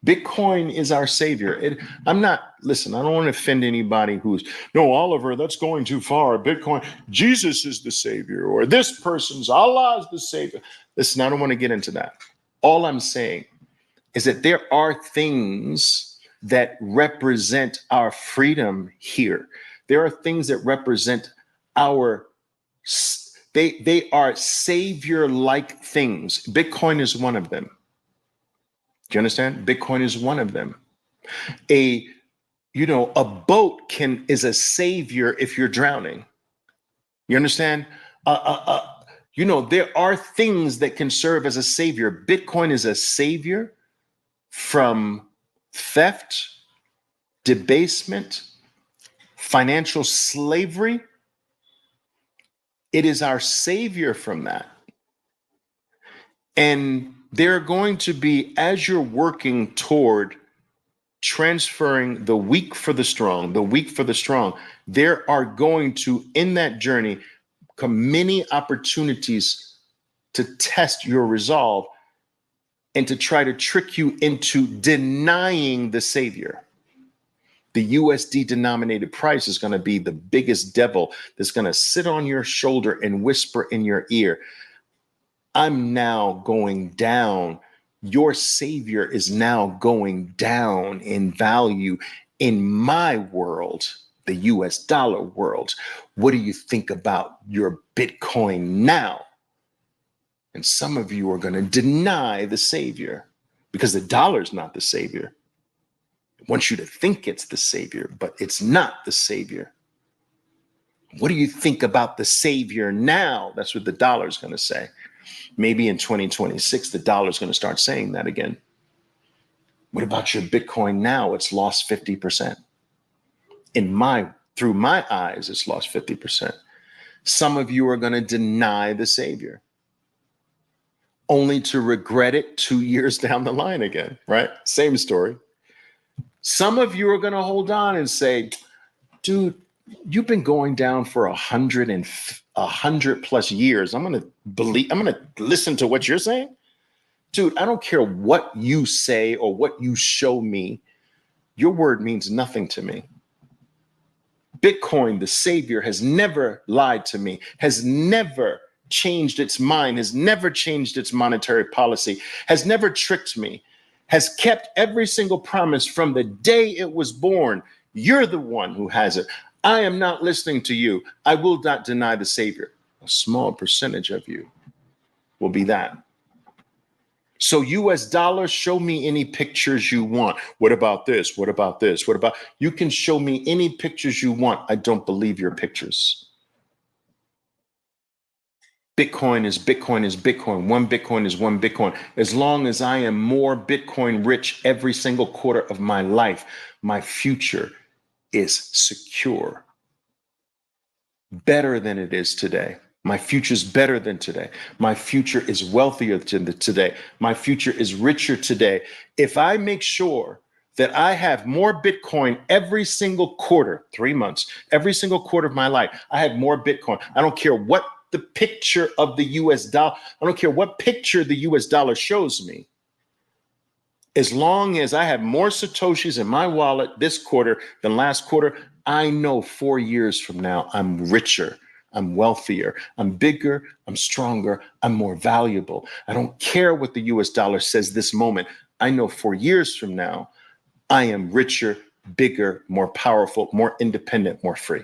Bitcoin is our Savior. I don't want to offend anybody who's, no, Oliver, that's going too far. Bitcoin, Jesus is the Savior, or this person's Allah is the Savior. Listen, I don't want to get into that. All I'm saying is that there are things that represent our freedom here. There are things that represent they are Savior-like things. Bitcoin is one of them. Do you understand? Bitcoin is one of them. A boat is a savior if you're drowning. You understand? There are things that can serve as a savior. Bitcoin is a savior from theft, debasement, financial slavery. It is our savior from that. And there are going to be, as you're working toward transferring the weak for the strong, there are going to, in that journey, come many opportunities to test your resolve and to try to trick you into denying the Savior. The USD denominated price is going to be the biggest devil that's going to sit on your shoulder and whisper in your ear, I'm now going down. Your Savior is now going down in value in my world, the US dollar world. What do you think about your Bitcoin now? And some of you are going to deny the Savior because the dollar is not the Savior. I want you to think it's the Savior, but it's not the Savior. What do you think about the Savior now? That's what the dollar is going to say. Maybe in 2026, the dollar is going to start saying that again. What about your Bitcoin now? It's lost 50%. Through my eyes, it's lost 50%. Some of you are going to deny the Savior, only to regret it 2 years down the line again, right? Same story. Some of you are going to hold on and say, dude, you've been going down for 100 plus years. I'm going to listen to what you're saying. Dude, I don't care what you say or what you show me. Your word means nothing to me. Bitcoin, the Savior, has never lied to me, has never changed its mind, has never changed its monetary policy, has never tricked me, has kept every single promise from the day it was born. You're the one who has it. I am not listening to you. I will not deny the Savior. A small percentage of you will be that. So US dollars, show me any pictures you want. What about this? What about this? What about, you can show me any pictures you want. I don't believe your pictures. Bitcoin is Bitcoin is Bitcoin. One Bitcoin is one Bitcoin. As long as I am more Bitcoin rich every single quarter of my life, my future is secure. Better than it is today. My future is better than today. My future is wealthier than today. My future is richer today. If I make sure that I have more Bitcoin every single quarter, 3 months, every single quarter of my life, I have more Bitcoin. I don't care what the picture of the US dollar, I don't care what picture the US dollar shows me. As long as I have more Satoshis in my wallet this quarter than last quarter, I know 4 years from now, I'm richer, I'm wealthier, I'm bigger, I'm stronger, I'm more valuable. I don't care what the US dollar says this moment. I know 4 years from now, I am richer, bigger, more powerful, more independent, more free.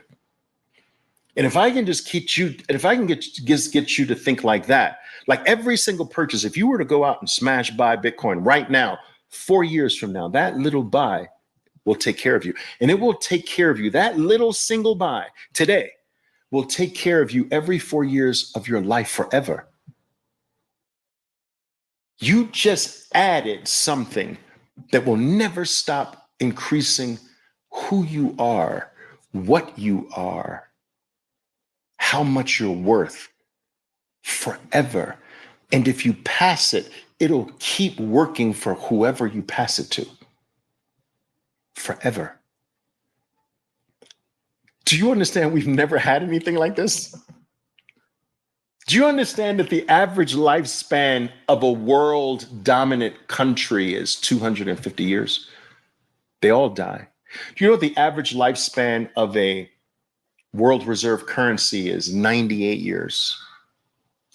And if I can just get you to think like that, like every single purchase, if you were to go out and smash buy Bitcoin right now, 4 years from now, that little buy will take care of you. And it will take care of you. That little single buy today will take care of you every 4 years of your life forever. You just added something that will never stop increasing who you are, what you are, how much you're worth forever. And if you pass it, it'll keep working for whoever you pass it to forever. Do you understand we've never had anything like this? Do you understand that the average lifespan of a world dominant country is 250 years? They all die. Do you know the average lifespan of a world reserve currency is 98 years,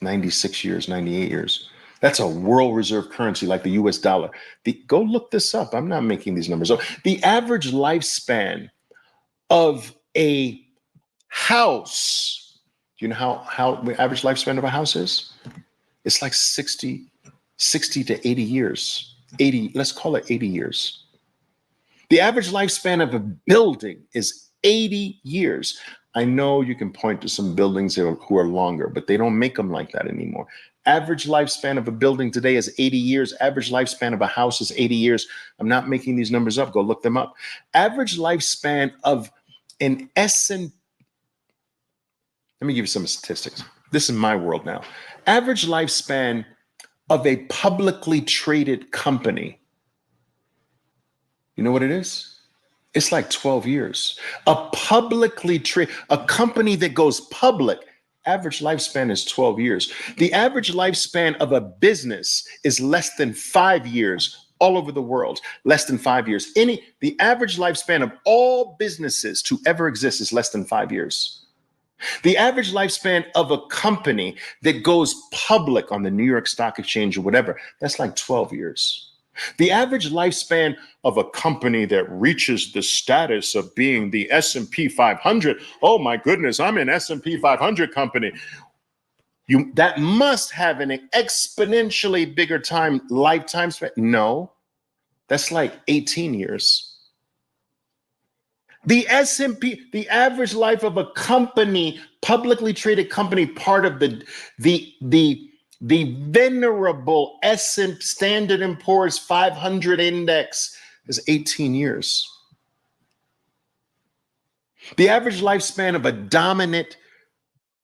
96 years, 98 years? That's a world reserve currency like the US dollar. Go look this up. I'm not making these numbers up. The average lifespan of a house, do you know how the average lifespan of a house is? It's like 60 to 80 years. 80, let's call it 80 years. The average lifespan of a building is 80 years. I know you can point to some buildings who are longer, but they don't make them like that anymore. Average lifespan of a building today is 80 years. Average lifespan of a house is 80 years. I'm not making these numbers up. Go look them up. Average lifespan of an S&P. Let me give you some statistics. This is my world now. Average lifespan of a publicly traded company. You know what it is? It's like 12 years. A company that goes public, average lifespan is 12 years. The average lifespan of a business is less than 5 years all over the world, less than 5 years. The average lifespan of all businesses to ever exist is less than 5 years. The average lifespan of a company that goes public on the New York Stock Exchange or whatever, that's like 12 years. The average lifespan of a company that reaches the status of being the S&P 500, oh my goodness, I'm an S&P 500 company. That must have an exponentially bigger lifetime span. No, that's like 18 years. The S&P, the average life of a company, publicly traded company, part of the venerable S&P Standard & Poor's 500 index is 18 years. The average lifespan of a dominant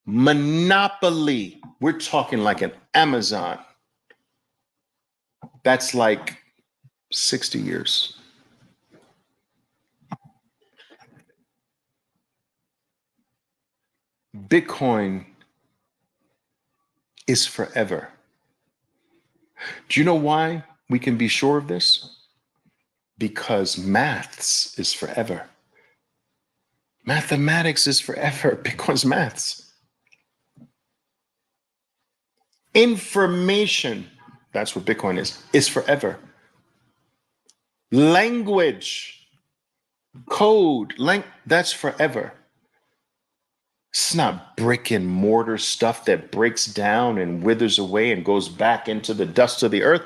Monopoly. We're talking like an Amazon. That's like 60 years. Bitcoin is forever. Do you know why we can be sure of this? Because maths is forever. Mathematics is forever. Bitcoin's maths. Information, that's what Bitcoin is forever. Language, code, that's forever. It's not brick and mortar stuff that breaks down and withers away and goes back into the dust of the earth.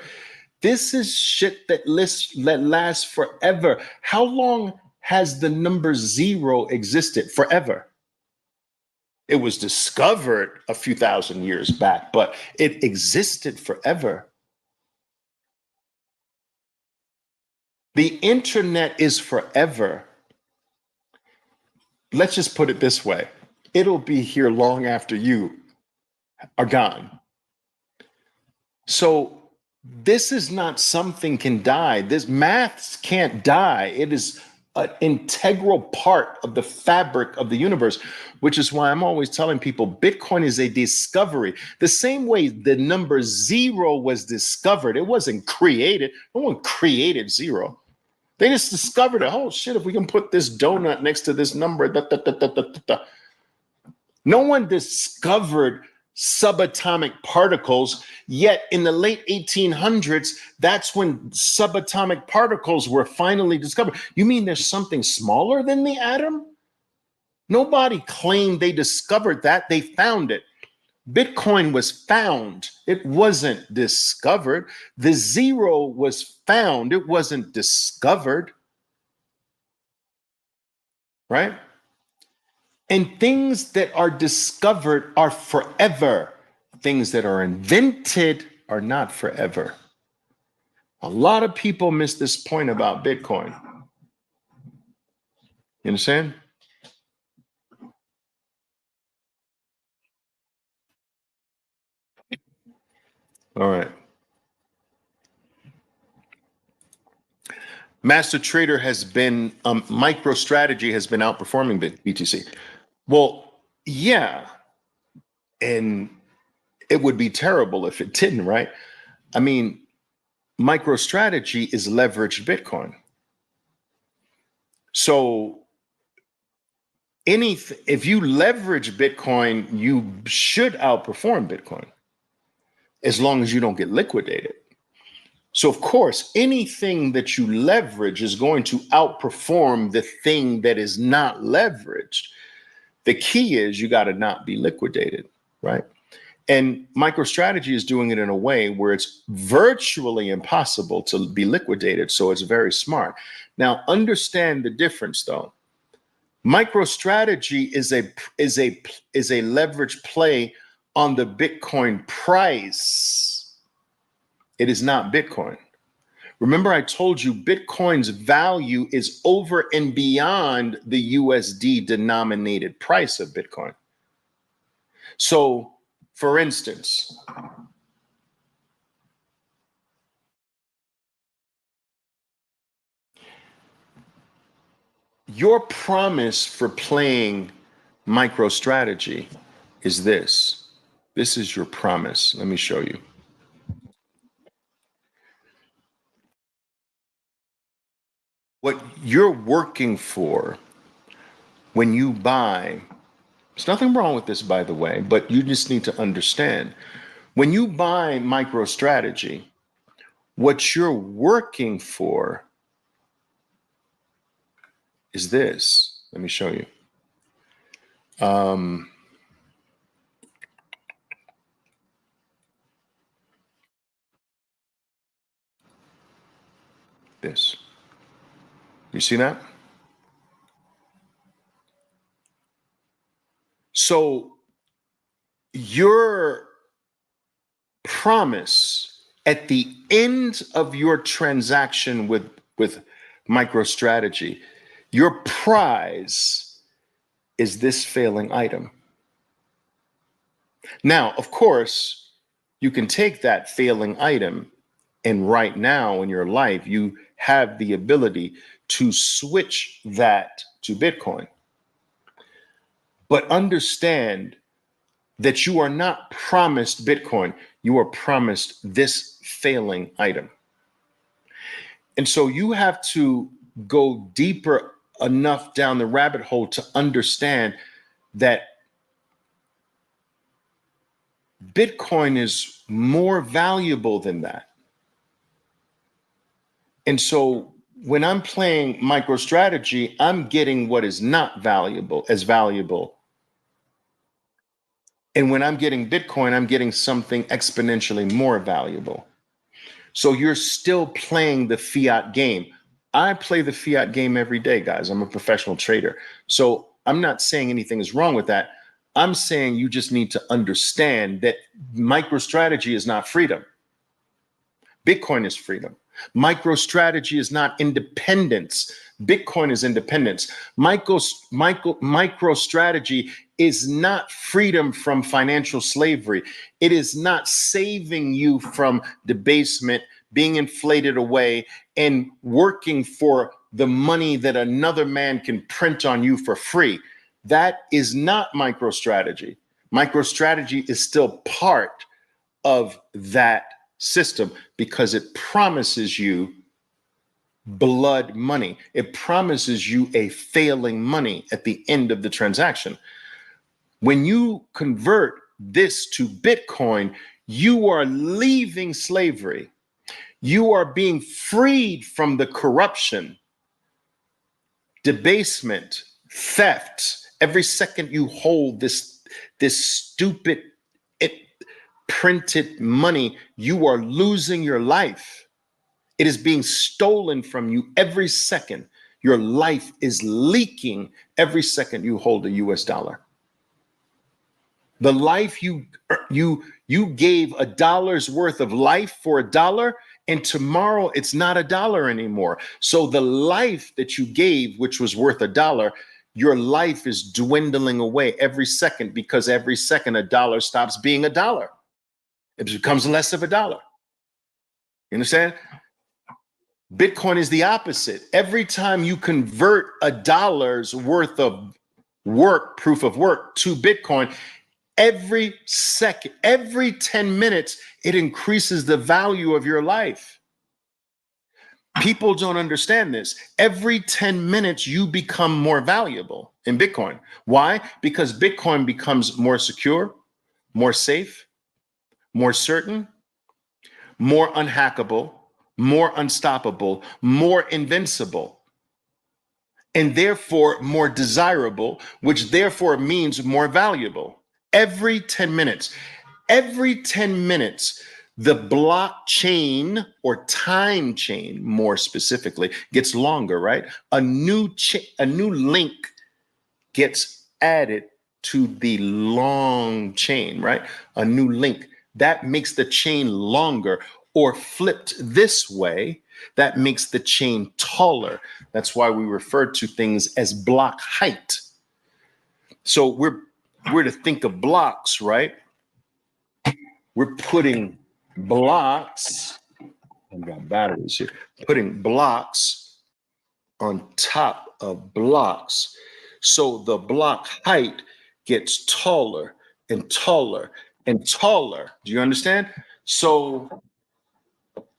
This is shit that lasts forever. How long has the number 0 existed? Forever. It was discovered a few thousand years back, but it existed forever. The internet is forever. Let's just put it this way. It'll be here long after you are gone. So this is not something can die. This maths can't die. It is an integral part of the fabric of the universe, which is why I'm always telling people Bitcoin is a discovery. The same way the number 0 was discovered, it wasn't created. No one created 0. They just discovered it. Oh shit, if we can put this donut next to this number, No one discovered subatomic particles, yet in the late 1800s, that's when subatomic particles were finally discovered. You mean there's something smaller than the atom? Nobody claimed they discovered that. They found it. Bitcoin was found. It wasn't discovered. The 0 was found. It wasn't discovered. Right? And things that are discovered are forever. Things that are invented are not forever. A lot of people miss this point about Bitcoin. You understand? All right. Master Trader has been, MicroStrategy has been outperforming BTC. Well, yeah. And it would be terrible if it didn't, right? I mean, MicroStrategy is leveraged Bitcoin. So if you leverage Bitcoin, you should outperform Bitcoin as long as you don't get liquidated. So of course, anything that you leverage is going to outperform the thing that is not leveraged. The key is you got to not be liquidated, right? And MicroStrategy is doing it in a way where it's virtually impossible to be liquidated. So it's very smart. Now, understand the difference, though. MicroStrategy is a leverage play on the Bitcoin price. It is not Bitcoin. Remember, I told you Bitcoin's value is over and beyond the USD denominated price of Bitcoin. So, for instance, your promise for playing MicroStrategy is this. This is your promise. Let me show you. What you're working for when you buy, there's nothing wrong with this, by the way, but you just need to understand. When you buy MicroStrategy, what you're working for is this. Let me show you. This. You see that? So your promise at the end of your transaction with MicroStrategy, your prize is this failing item. Now, of course, you can take that failing item, and right now in your life, you have the ability to switch that to Bitcoin. But understand that you are not promised Bitcoin, you are promised this failing item. And so you have to go deeper enough down the rabbit hole to understand that Bitcoin is more valuable than that. And so when I'm playing MicroStrategy, I'm getting what is not valuable as valuable. And when I'm getting Bitcoin, I'm getting something exponentially more valuable. So you're still playing the fiat game. I play the fiat game every day, guys. I'm a professional trader. So I'm not saying anything is wrong with that. I'm saying you just need to understand that MicroStrategy is not freedom. Bitcoin is freedom. MicroStrategy is not independence. Bitcoin is independence. MicroStrategy is not freedom from financial slavery. It is not saving you from debasement, being inflated away, and working for the money that another man can print on you for free. That is not MicroStrategy. MicroStrategy is still part of that system because it promises you blood money. It promises you a failing money at the end of the transaction. When you convert this to Bitcoin, you are leaving slavery. You are being freed from the corruption, debasement, theft. Every second you hold this stupid printed money, you are losing your life. It is being stolen from you every second. Your life is leaking every second you hold a US dollar. The life you gave $1's worth of life for $1, and tomorrow it's not $1 anymore. So the life that you gave, which was worth $1, your life is dwindling away every second because every second $1 stops being $1. It becomes less of $1. You understand? Bitcoin is the opposite. Every time you convert $1's worth of work, proof of work, to Bitcoin, every second, every 10 minutes, it increases the value of your life. People don't understand this. Every 10 minutes, you become more valuable in Bitcoin. Why? Because Bitcoin becomes more secure, more safe, more certain, more unhackable, more unstoppable, more invincible, and therefore more desirable, which therefore means more valuable. Every 10 minutes, the blockchain or time chain, more specifically, gets longer, right? A new link gets added to the long chain, right? A new link that makes the chain longer, or flipped this way, that makes the chain taller. That's why we refer to things as block height. So we're to think of blocks, right? We're putting blocks, I've got batteries here, putting blocks on top of blocks. So the block height gets taller and taller and taller. Do you understand? So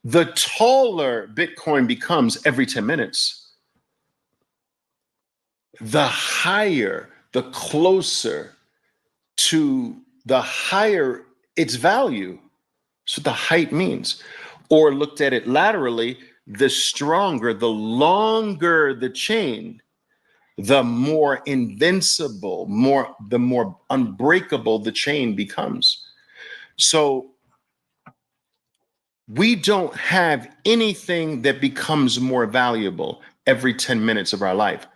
the taller Bitcoin becomes every 10 minutes, the higher, the closer to the higher its value. That's what the height means. Or looked at it laterally, the stronger, the longer the chain, the more invincible, the more unbreakable the chain becomes. So we don't have anything that becomes more valuable every 10 minutes of our life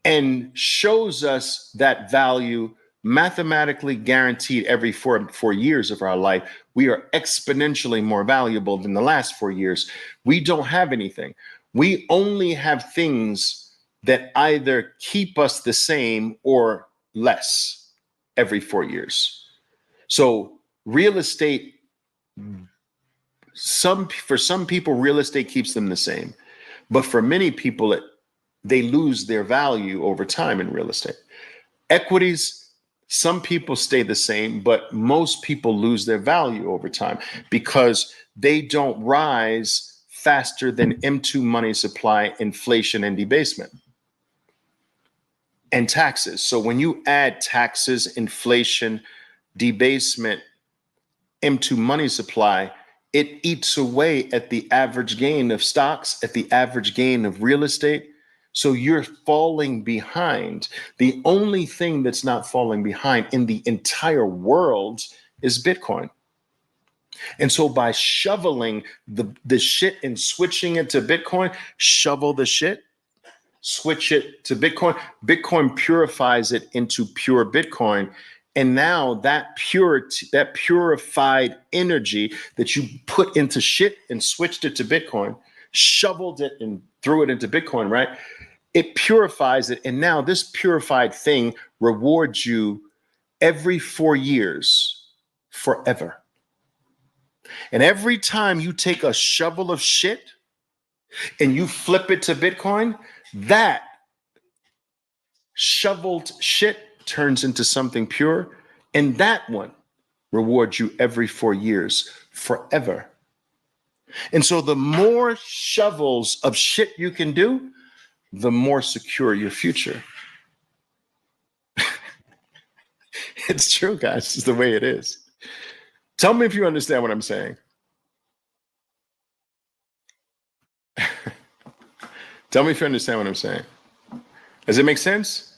and shows us that value mathematically guaranteed every four years of our life. We are exponentially more valuable than the last 4 years. We don't have anything. We only have things that either keep us the same or less every 4 years. So real estate, for some people, real estate keeps them the same. But for many people, they lose their value over time in real estate. Equities, some people stay the same, but most people lose their value over time because they don't rise faster than M2 money supply, inflation, and debasement. And taxes. So when you add taxes, inflation, debasement, M2 money supply, it eats away at the average gain of stocks, at the average gain of real estate. So you're falling behind. The only thing that's not falling behind in the entire world is Bitcoin. And so by shoveling the shit and switching it to Bitcoin, shovel the shit, switch it to Bitcoin. Bitcoin purifies it into pure Bitcoin. And now that purified energy that you put into shit and switched it to Bitcoin, shoveled it and threw it into Bitcoin, right? It purifies it. And now this purified thing rewards you every 4 years forever. And every time you take a shovel of shit and you flip it to Bitcoin, that shoveled shit turns into something pure, and that one rewards you every 4 years forever. And so the more shovels of shit you can do, the more secure your future. It's true, guys. It's the way it is. Tell me if you understand what I'm saying. Tell me if you understand what I'm saying. Does it make sense?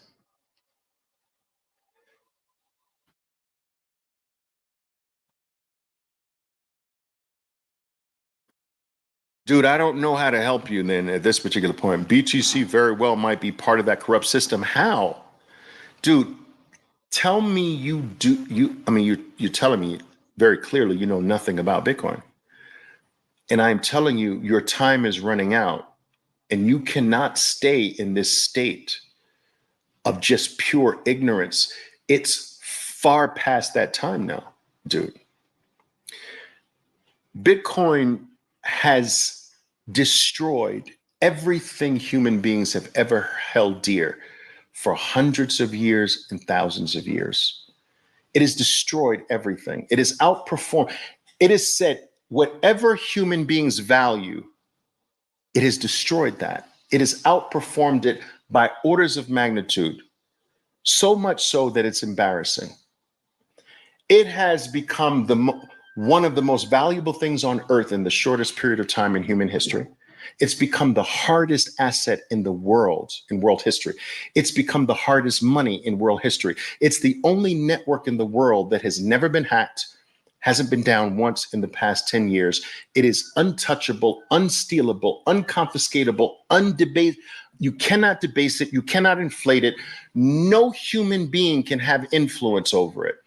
Dude, I don't know how to help you then at this particular point. BTC very well might be part of that corrupt system. How? Dude, tell me you're telling me very clearly you know nothing about Bitcoin. And I'm telling you, your time is running out and you cannot stay in this state of just pure ignorance. It's far past that time now, dude. Bitcoin has destroyed everything human beings have ever held dear for hundreds of years and thousands of years. It has destroyed everything. It has outperformed. It is said, whatever human beings value, it has destroyed that. It has outperformed it by orders of magnitude, so much so that it's embarrassing. It has become one of the most valuable things on earth in the shortest period of time in human history. It's become the hardest asset in the world, in world history. It's become the hardest money in world history. It's the only network in the world that has never been hacked, hasn't been down once in the past 10 years. It is untouchable, unstealable, unconfiscatable, undebased. You cannot debase it. You cannot inflate it. No human being can have influence over it.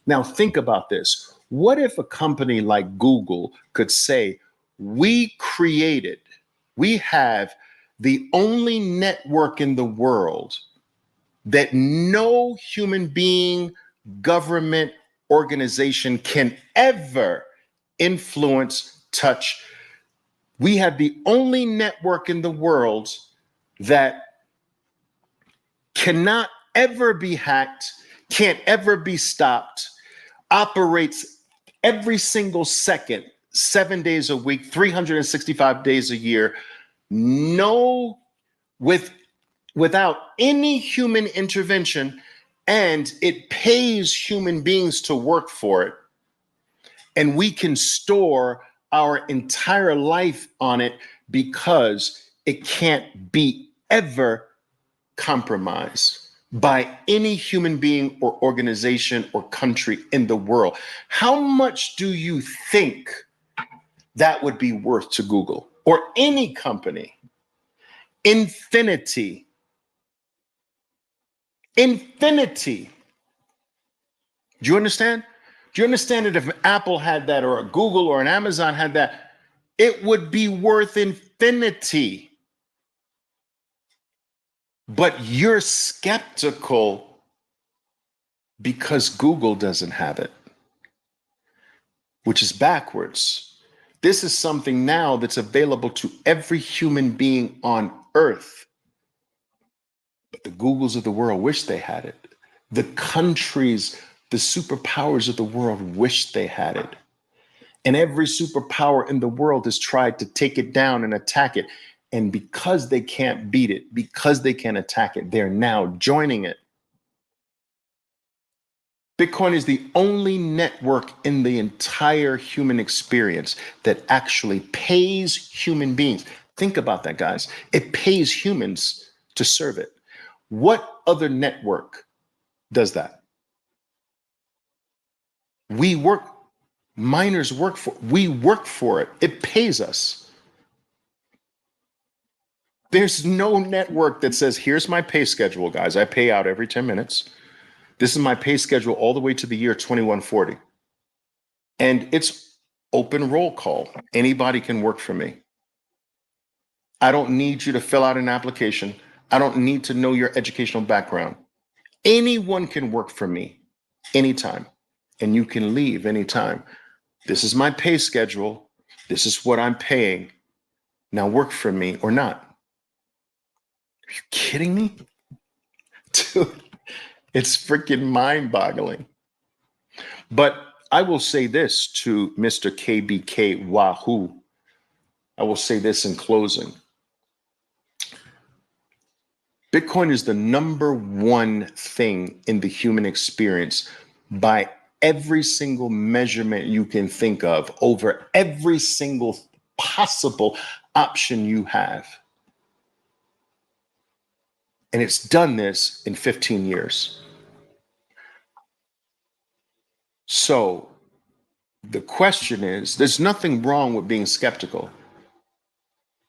Now, think about this. What if a company like Google could say, we have the only network in the world that no human being, government, organization can ever influence, touch. We have the only network in the world that cannot ever be hacked, can't ever be stopped, operates every single second, 7 days a week, 365 days a year, without any human intervention, and it pays human beings to work for it. And we can store our entire life on it because it can't be ever compromised by any human being or organization or country in the world. How much do you think that would be worth to Google or any company? Infinity. Infinity. Do you understand? Do you understand that if Apple had that or a Google or an Amazon had that, it would be worth infinity? But you're skeptical because Google doesn't have it. which is backwards. This is something now that's available to every human being on earth. But the Googles of the world wish they had it. The countries, the superpowers of the world wish they had it. And every superpower in the world has tried to take it down and attack it. And because they can't beat it, because they can't attack it, they're now joining it. Bitcoin is the only network in the entire human experience that actually pays human beings. Think about that, guys. It pays humans to serve it. What other network does that? We work, miners work for, we work for it. It pays us. There's no network that says, here's my pay schedule, guys. I pay out every 10 minutes. This is my pay schedule all the way to the year 2140. And it's open roll call. Anybody can work for me. I don't need you to fill out an application. I don't need to know your educational background. Anyone can work for me anytime, and you can leave anytime. This is my pay schedule. This is what I'm paying. Now work for me or not. Are you kidding me? Dude, it's freaking mind-boggling. But I will say this to Mr. KBK Wahoo. I will say this in closing. Bitcoin is the number one thing in the human experience by every single measurement you can think of, over every single possible option you have. And it's done this in 15 years. So the question is, there's nothing wrong with being skeptical,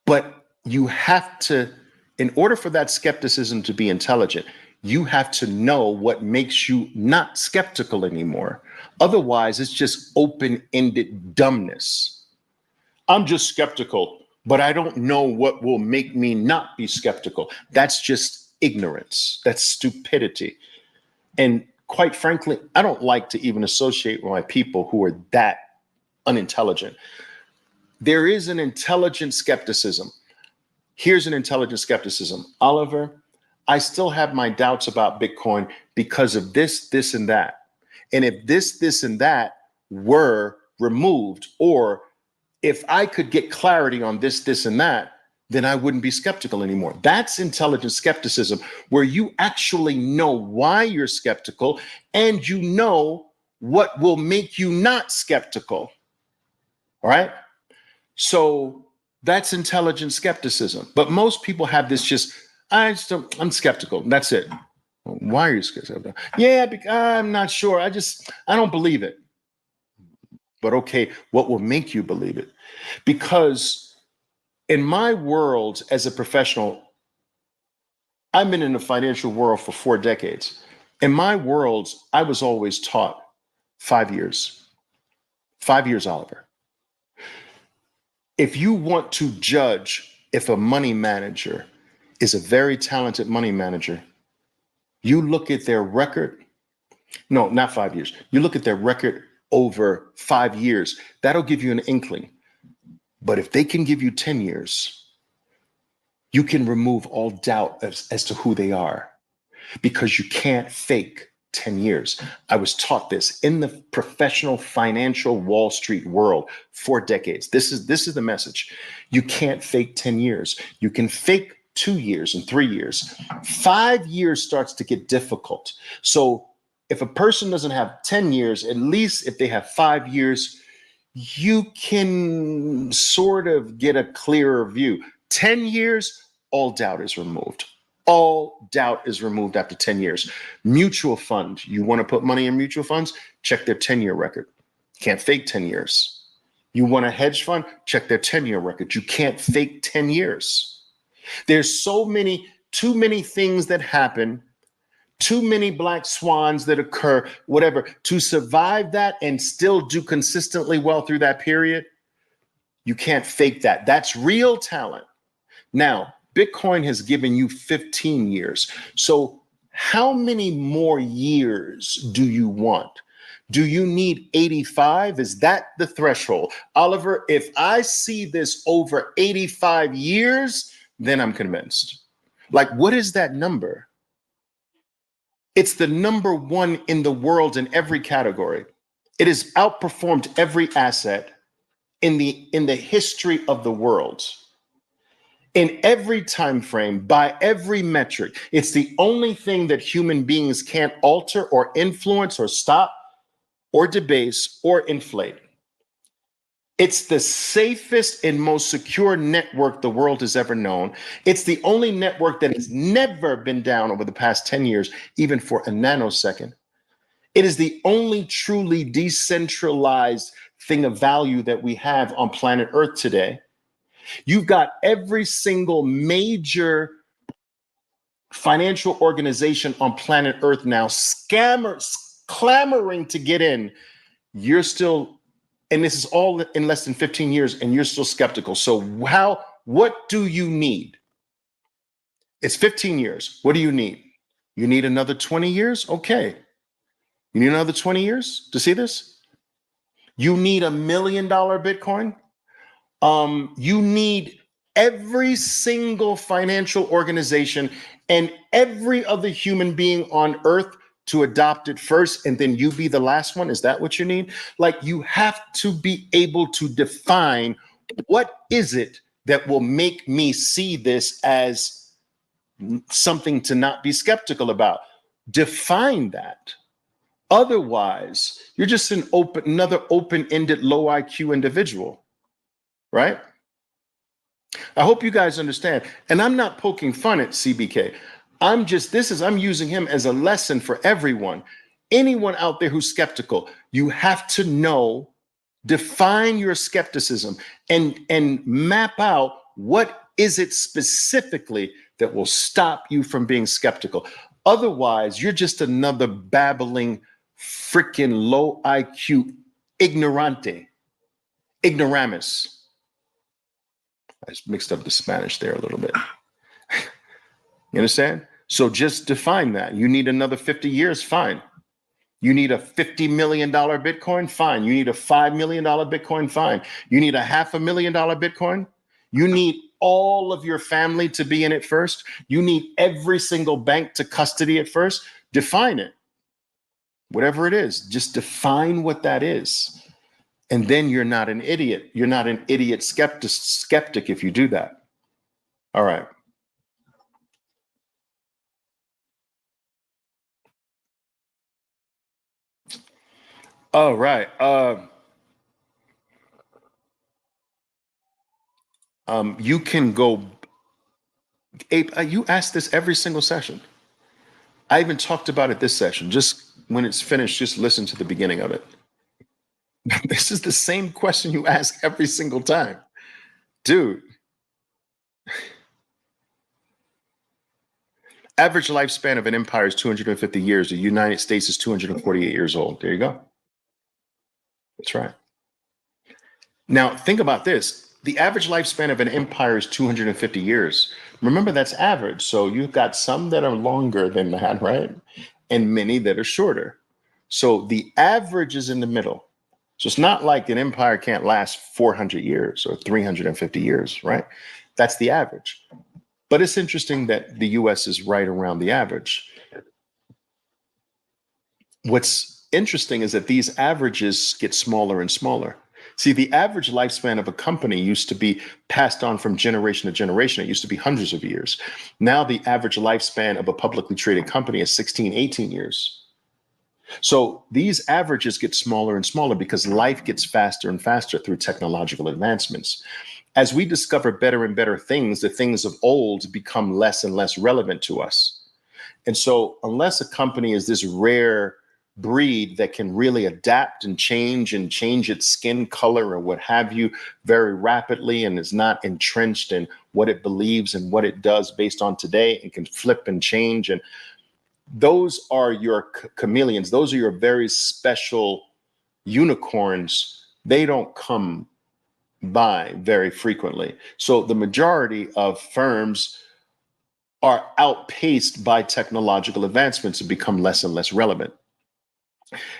but you have to, in order for that skepticism to be intelligent, you have to know what makes you not skeptical anymore. Otherwise, it's just open-ended dumbness. I'm just skeptical, but I don't know what will make me not be skeptical. That's just ignorance. That's stupidity. And quite frankly, I don't like to even associate with my people who are that unintelligent. There is an intelligent skepticism. Here's an intelligent skepticism. Oliver, I still have my doubts about Bitcoin because of this, this, and that. And if this, this, and that were removed, or if I could get clarity on this, this, and that, then I wouldn't be skeptical anymore. That's intelligent skepticism, where you actually know why you're skeptical and you know what will make you not skeptical. All right? So that's intelligent skepticism. But most people have this I'm skeptical. That's it. Why are you skeptical? Yeah, because I'm not sure. I don't believe it. But okay, what will make you believe it? Because in my world as a professional, I've been in the financial world for 4 decades. In my world, I was always taught 5 years. 5 years, Oliver. If you want to judge if a money manager is a very talented money manager, you look at their record. No, not 5 years. You look at their record over 5 years. That'll give you an inkling. But if they can give you 10 years, you can remove all doubt as to who they are, because you can't fake 10 years. I was taught this in the professional financial Wall Street world for decades. This is the message. You can't fake 10 years. You can fake 2 years and 3 years. 5 years starts to get difficult. So if a person doesn't have 10 years, at least if they have 5 years, you can sort of get a clearer view. 10 years, all doubt is removed. All doubt is removed after 10 years. Mutual fund, you want to put money in mutual funds? Check their 10-year record. Can't fake 10 years. You want a hedge fund? Check their 10-year record. You can't fake 10 years. There's too many things that happen, too many black swans that occur, whatever, to survive that and still do consistently well through that period. You can't fake that. That's real talent. Now, Bitcoin has given you 15 years. So how many more years do you want? Do you need 85? Is that the threshold? Oliver, if I see this over 85 years, then I'm convinced. Like, what is that number? It's the number one in the world in every category. It has outperformed every asset in the history of the world. In every time frame, by every metric, it's the only thing that human beings can't alter or influence or stop or debase or inflate. It's the safest and most secure network the world has ever known. It's the only network that has never been down over the past 10 years, even for a nanosecond. It is the only truly decentralized thing of value that we have on planet Earth today. You've got every single major financial organization on planet Earth now clamoring to get in. You're still, and this is all in less than 15 years, and you're still skeptical. So what do you need? It's 15 years. What do you need? You need another 20 years? Okay. You need another 20 years to see this? You need $1 million Bitcoin? You need every single financial organization and every other human being on earth to adopt it first, and then you be the last one? Is that what you need? Like, you have to be able to define, what is it that will make me see this as something to not be skeptical about? Define that. Otherwise, you're just another open-ended, low IQ individual, right? I hope you guys understand. And I'm not poking fun at CBK. I'm using him as a lesson for everyone. Anyone out there who's skeptical, you have to know, define your skepticism and map out what is it specifically that will stop you from being skeptical. Otherwise, you're just another babbling, freaking low IQ ignoramus. I just mixed up the Spanish there a little bit. You understand? So just define that. You need another 50 years? Fine. You need a $50 million Bitcoin? Fine. You need a $5 million Bitcoin? Fine. You need a $500,000 Bitcoin? You need all of your family to be in it first? You need every single bank to custody it first? Define it. Whatever it is, just define what that is. And then you're not an idiot. You're not an idiot skeptic if you do that. All right. All right. You can go, Abe, you ask this every single session. I even talked about it this session. Just when it's finished, just listen to the beginning of it. This is the same question you ask every single time. Dude. Average lifespan of an empire is 250 years. The United States is 248 years old. There you go. That's right. Now, think about this. The average lifespan of an empire is 250 years. Remember, that's average. So you've got some that are longer than that, right? And many that are shorter. So the average is in the middle. So it's not like an empire can't last 400 years or 350 years, right? That's the average. But it's interesting that the US is right around the average. What's interesting is that these averages get smaller and smaller. See, the average lifespan of a company used to be passed on from generation to generation. It used to be hundreds of years. Now the average lifespan of a publicly traded company is 16, 18 years. So these averages get smaller and smaller because life gets faster and faster through technological advancements. As we discover better and better things, the things of old become less and less relevant to us. And so unless a company is this rare breed that can really adapt and change its skin color or what have you very rapidly and is not entrenched in what it believes and what it does based on today and can flip and change, and those are your chameleons. Those are your very special unicorns. They don't come by very frequently. So the majority of firms are outpaced by technological advancements and become less and less relevant.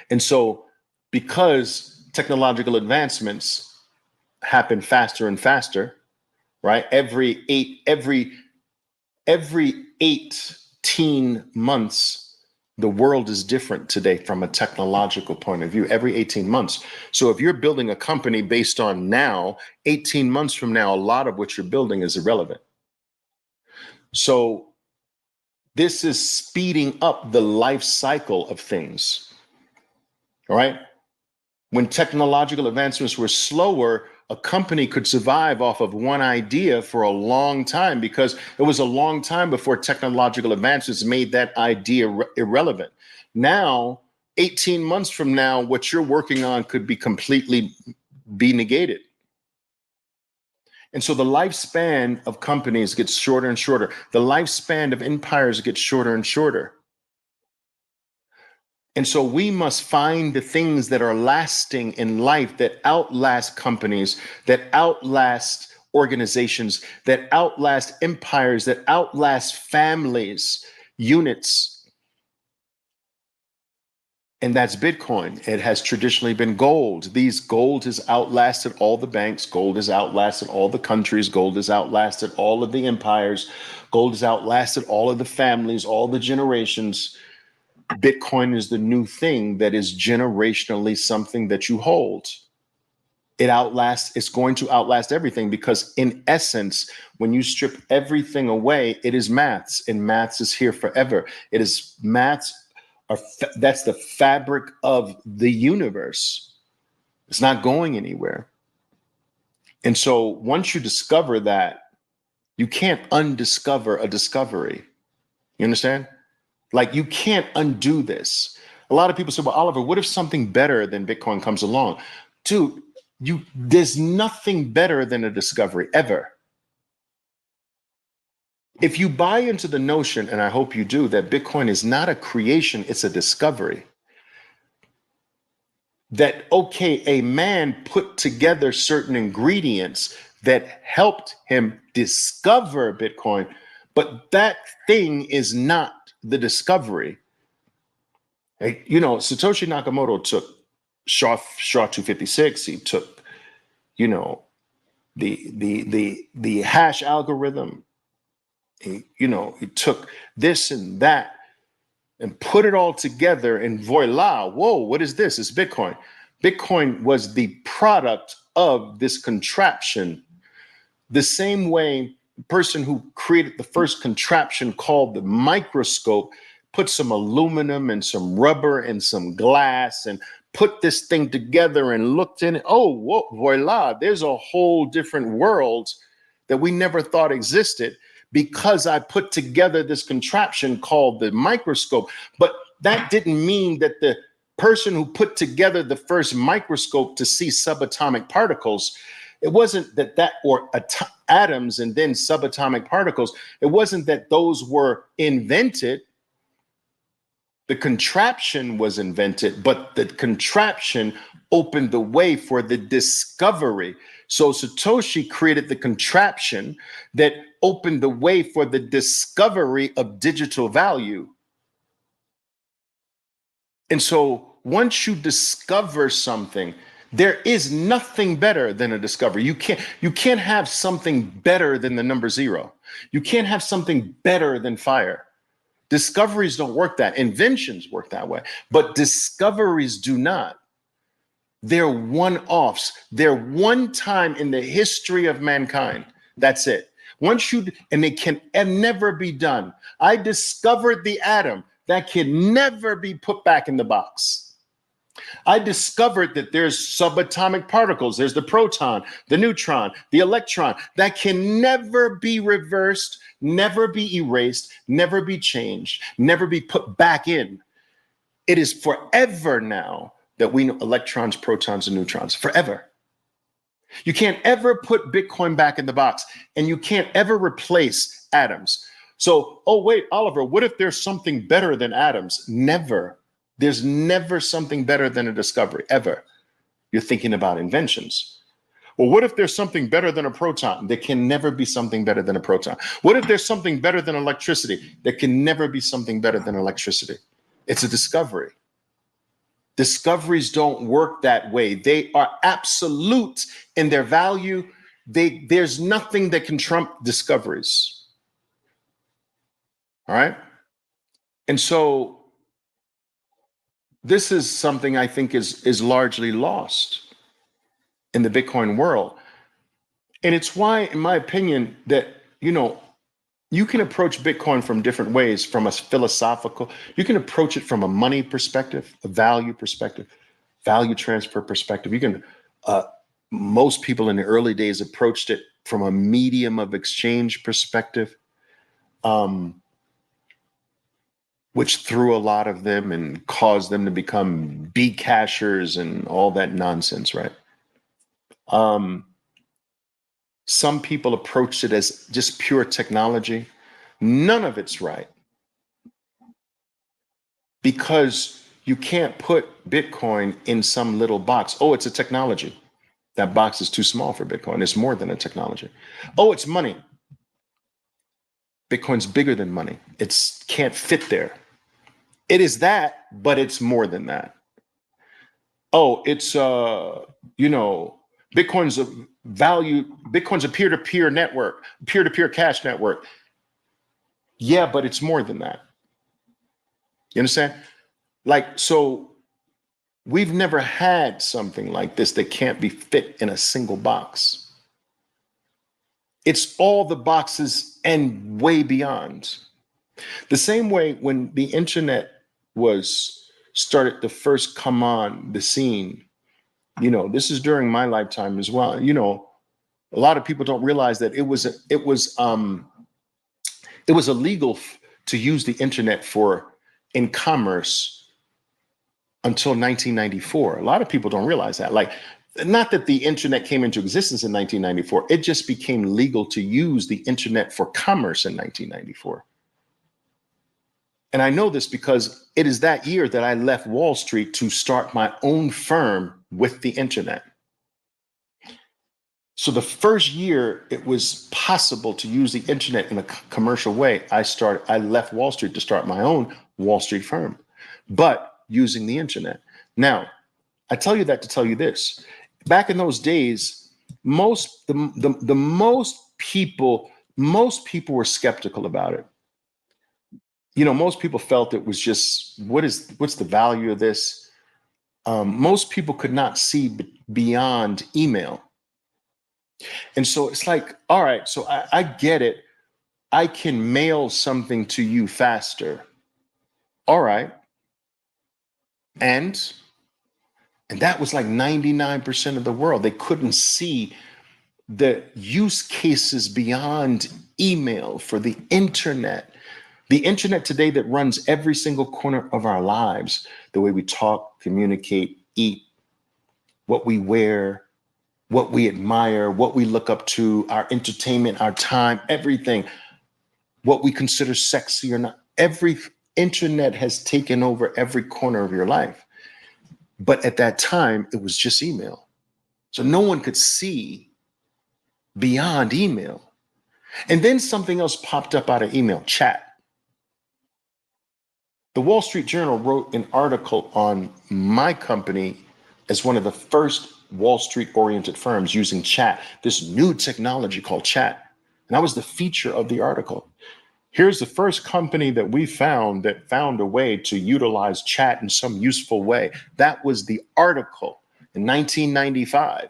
And so because technological advancements happen faster and faster, right? Every 18 months, the world is different today from a technological point of view, every 18 months. So if you're building a company based on now, 18 months from now, a lot of what you're building is irrelevant. So this is speeding up the life cycle of things, all right? When technological advancements were slower, a company could survive off of one idea for a long time because it was a long time before technological advances made that idea irrelevant. Now, 18 months from now, what you're working on could be completely be negated. And so the lifespan of companies gets shorter and shorter. The lifespan of empires gets shorter and shorter. And so we must find the things that are lasting in life, that outlast companies, that outlast organizations, that outlast empires, that outlast families, units. And that's Bitcoin. It has traditionally been gold. Gold has outlasted all the banks. Gold has outlasted all the countries. Gold has outlasted all of the empires. Gold has outlasted all of the families, all the generations. Bitcoin is the new thing that is generationally something that you hold. It's going to outlast everything because in essence, when you strip everything away, it is maths, and maths is here forever. It is maths, that's the fabric of the universe. It's not going anywhere. And so once you discover that, you can't undiscover a discovery. You understand? Like, you can't undo this. A lot of people say, well, Oliver, what if something better than Bitcoin comes along? Dude, there's nothing better than a discovery ever. If you buy into the notion, and I hope you do, that Bitcoin is not a creation, it's a discovery. That, okay, a man put together certain ingredients that helped him discover Bitcoin, but that thing is not the discovery. You know, Satoshi Nakamoto took SHA-256. He took, you know, the hash algorithm. He took this and that and put it all together, and voila, whoa, what is this? It's Bitcoin. Bitcoin was the product of this contraption. The same way the person who created the first contraption called the microscope put some aluminum and some rubber and some glass and put this thing together and looked in it. Oh, whoa, voila, there's a whole different world that we never thought existed because I put together this contraption called the microscope. But that didn't mean that the person who put together the first microscope to see subatomic particles, it wasn't that or atoms and then subatomic particles, it wasn't that those were invented. The contraption was invented, but the contraption opened the way for the discovery. So Satoshi created the contraption that opened the way for the discovery of digital value. And so once you discover something, there is nothing better than a discovery. You can't have something better than the number 0. You can't have something better than fire. Discoveries don't work that. Inventions work that way, but discoveries do not. They're one-offs. They're one time in the history of mankind. That's it. And they can never be done. I discovered the atom. That can never be put back in the box. I discovered that there's subatomic particles. There's the proton, the neutron, the electron that can never be reversed, never be erased, never be changed, never be put back in. It is forever now that we know electrons, protons, and neutrons, forever. You can't ever put Bitcoin back in the box, and you can't ever replace atoms. So, oh wait, Oliver, what if there's something better than atoms? Never. There's never something better than a discovery, ever. You're thinking about inventions. Well, what if there's something better than a proton? There can never be something better than a proton. What if there's something better than electricity? There can never be something better than electricity. It's a discovery. Discoveries don't work that way. They are absolute in their value. There's nothing that can trump discoveries. All right. And so this is something I think is largely lost in the Bitcoin world. And it's why, in my opinion, that, you can approach Bitcoin from different ways, from a philosophical, you can approach it from a money perspective, a value perspective, value transfer perspective. You can, most people in the early days approached it from a medium of exchange perspective, which threw a lot of them and caused them to become cashers and all that nonsense, right? Some people approached it as just pure technology. None of it's right. Because you can't put Bitcoin in some little box. Oh, it's a technology. That box is too small for Bitcoin. It's more than a technology. Oh, it's money. Bitcoin's bigger than money. It can't fit there. It is that, but it's more than that. Oh, it's Bitcoin's a value. Bitcoin's a peer-to-peer network, peer-to-peer cash network. Yeah, but it's more than that. You understand? So we've never had something like this that can't be fit in a single box. It's all the boxes and way beyond. The same way when the internet was started to first come on the scene, this is during my lifetime as well. A lot of people don't realize that it was illegal to use the internet in commerce until 1994. A lot of people don't realize that. Not that the internet came into existence in 1994. It just became legal to use the internet for commerce in 1994. And I know this because it is that year that I left Wall Street to start my own firm with the internet. So the first year it was possible to use the internet in a commercial way, I left Wall Street to start my own Wall Street firm, but using the internet. Now, I tell you that to tell you this. Back in those days, most people were skeptical about it. Most people felt it was just, what's the value of this? Most people could not see beyond email. And so it's like, all right, so I get it. I can mail something to you faster. All right. And that was like 99% of the world. They couldn't see the use cases beyond email for the internet. The internet today that runs every single corner of our lives, the way we talk, communicate, eat, what we wear, what we admire, what we look up to, our entertainment, our time, everything, what we consider sexy or not. Every internet has taken over every corner of your life. But at that time, it was just email. So no one could see beyond email. And then something else popped up out of email, chat. The Wall Street Journal wrote an article on my company as one of the first Wall Street oriented firms using chat, this new technology called chat. And that was the feature of the article. Here's the first company that we found that found a way to utilize chat in some useful way. That was the article in 1995.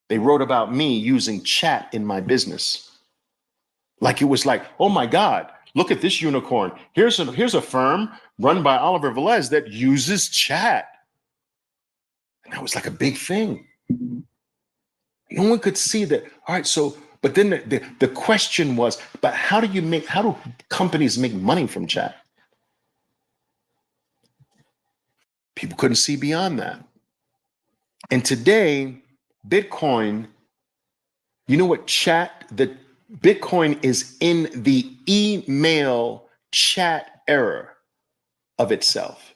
They wrote about me using chat in my business. It was like, oh my God, look at this unicorn. Here's a firm run by Oliver Velez that uses chat. And that was like a big thing. No one could see that. All right, so, but then the question was, but how do companies make money from chat? People couldn't see beyond that. And today, Bitcoin, you know what the Bitcoin is in the email chat era of itself.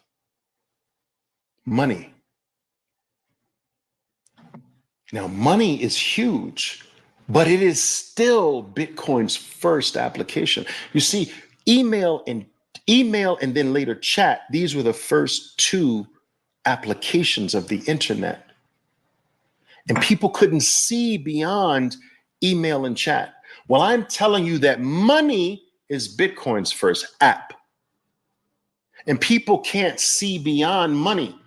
Money. Now, money is huge, but it is still Bitcoin's first application. You see, email and then later chat, these were the first two applications of the internet. And people couldn't see beyond email and chat. Well, I'm telling you that money is Bitcoin's first app. And people can't see beyond money.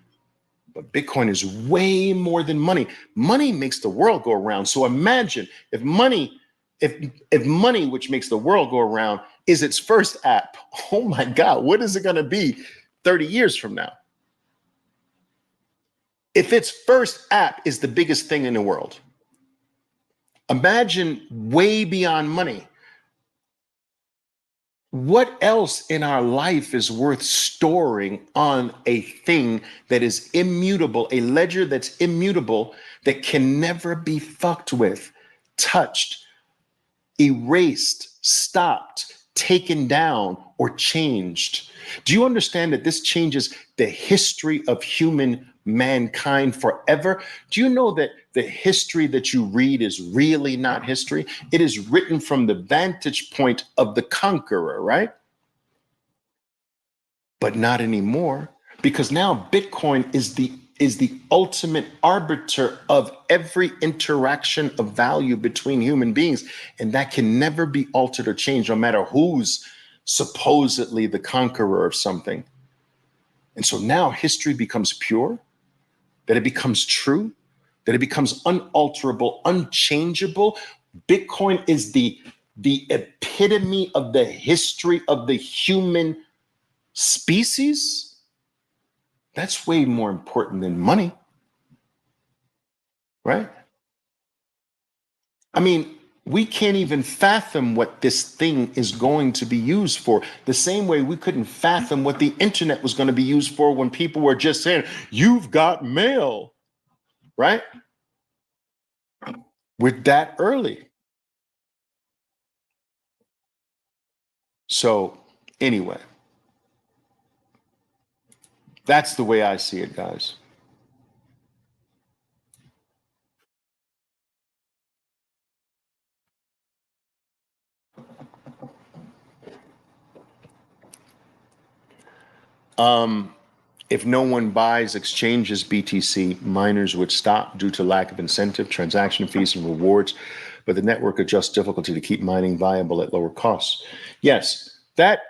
But Bitcoin is way more than money. Money makes the world go around. So imagine if money, which makes the world go around, is its first app. Oh my God, what is it going to be 30 years from now? If its first app is the biggest thing in the world, imagine way beyond money. What else in our life is worth storing on a thing that is immutable, a ledger that's immutable, that can never be fucked with, touched, erased, stopped, taken down, or changed? Do you understand that this changes the history of mankind forever? Do you know that the history that you read is really not history? It is written from the vantage point of the conqueror, right? But not anymore, because now Bitcoin is the ultimate arbiter of every interaction of value between human beings, and that can never be altered or changed, no matter who's supposedly the conqueror of something. And so now history becomes pure, that it becomes true, that it becomes unalterable, unchangeable. Bitcoin is the epitome of the history of the human species. That's way more important than money, right? I mean, we can't even fathom what this thing is going to be used for. The same way we couldn't fathom what the internet was going to be used for when people were just saying, "You've got mail," right? We're that early. So anyway, that's the way I see it, guys. If no one buys exchanges BTC, miners would stop due to lack of incentive, transaction fees, and rewards, but the network adjusts difficulty to keep mining viable at lower costs. Yes, that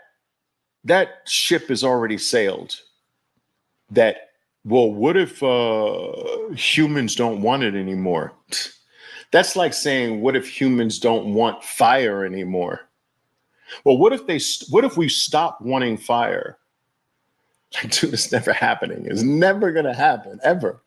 ship has already sailed. That, well, what if humans don't want it anymore? That's like saying, what if humans don't want fire anymore? Well, what if we stop wanting fire? Dude, it's never happening. It's never going to happen, ever.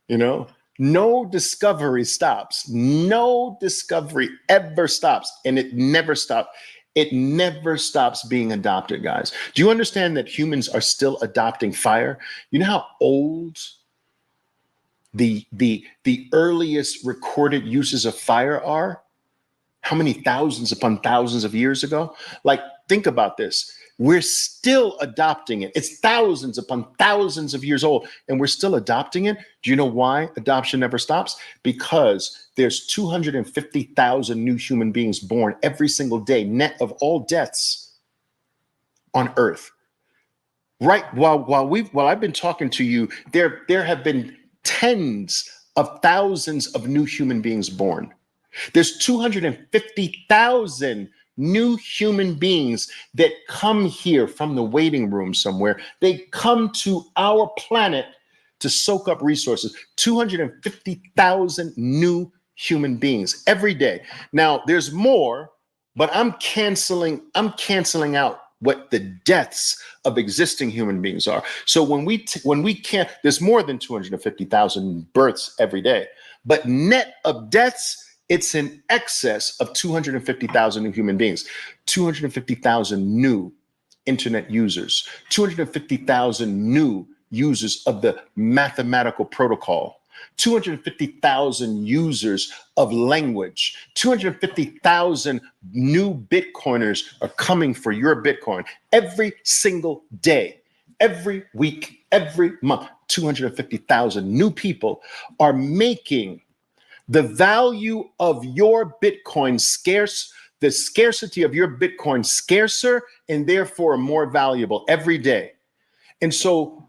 You know, no discovery stops. No discovery ever stops. And it never stops. It never stops being adopted, guys. Do you understand that humans are still adopting fire? You know how old the earliest recorded uses of fire are? How many thousands upon thousands of years ago? Like, think about this. We're still adopting it. It's thousands upon thousands of years old, and we're still adopting it. Do you know why adoption never stops? Because there's 250,000 new human beings born every single day, net of all deaths on Earth. Right. While I've been talking to you, there have been tens of thousands of new human beings born. There's 250,000 new human beings that come here from the waiting room somewhere. They come to our planet to soak up resources. 250,000 new human beings every day. Now, there's more, but I'm canceling out what the deaths of existing human beings are. So when we can't, there's more than 250,000 births every day, but net of deaths, it's in excess of 250,000 new human beings, 250,000 new internet users, 250,000 new users of the mathematical protocol, 250,000 users of language, 250,000 new Bitcoiners are coming for your Bitcoin every single day, every week, every month. 250,000 new people are making the value of your Bitcoin scarce, the scarcity of your Bitcoin scarcer, and therefore more valuable every day. And so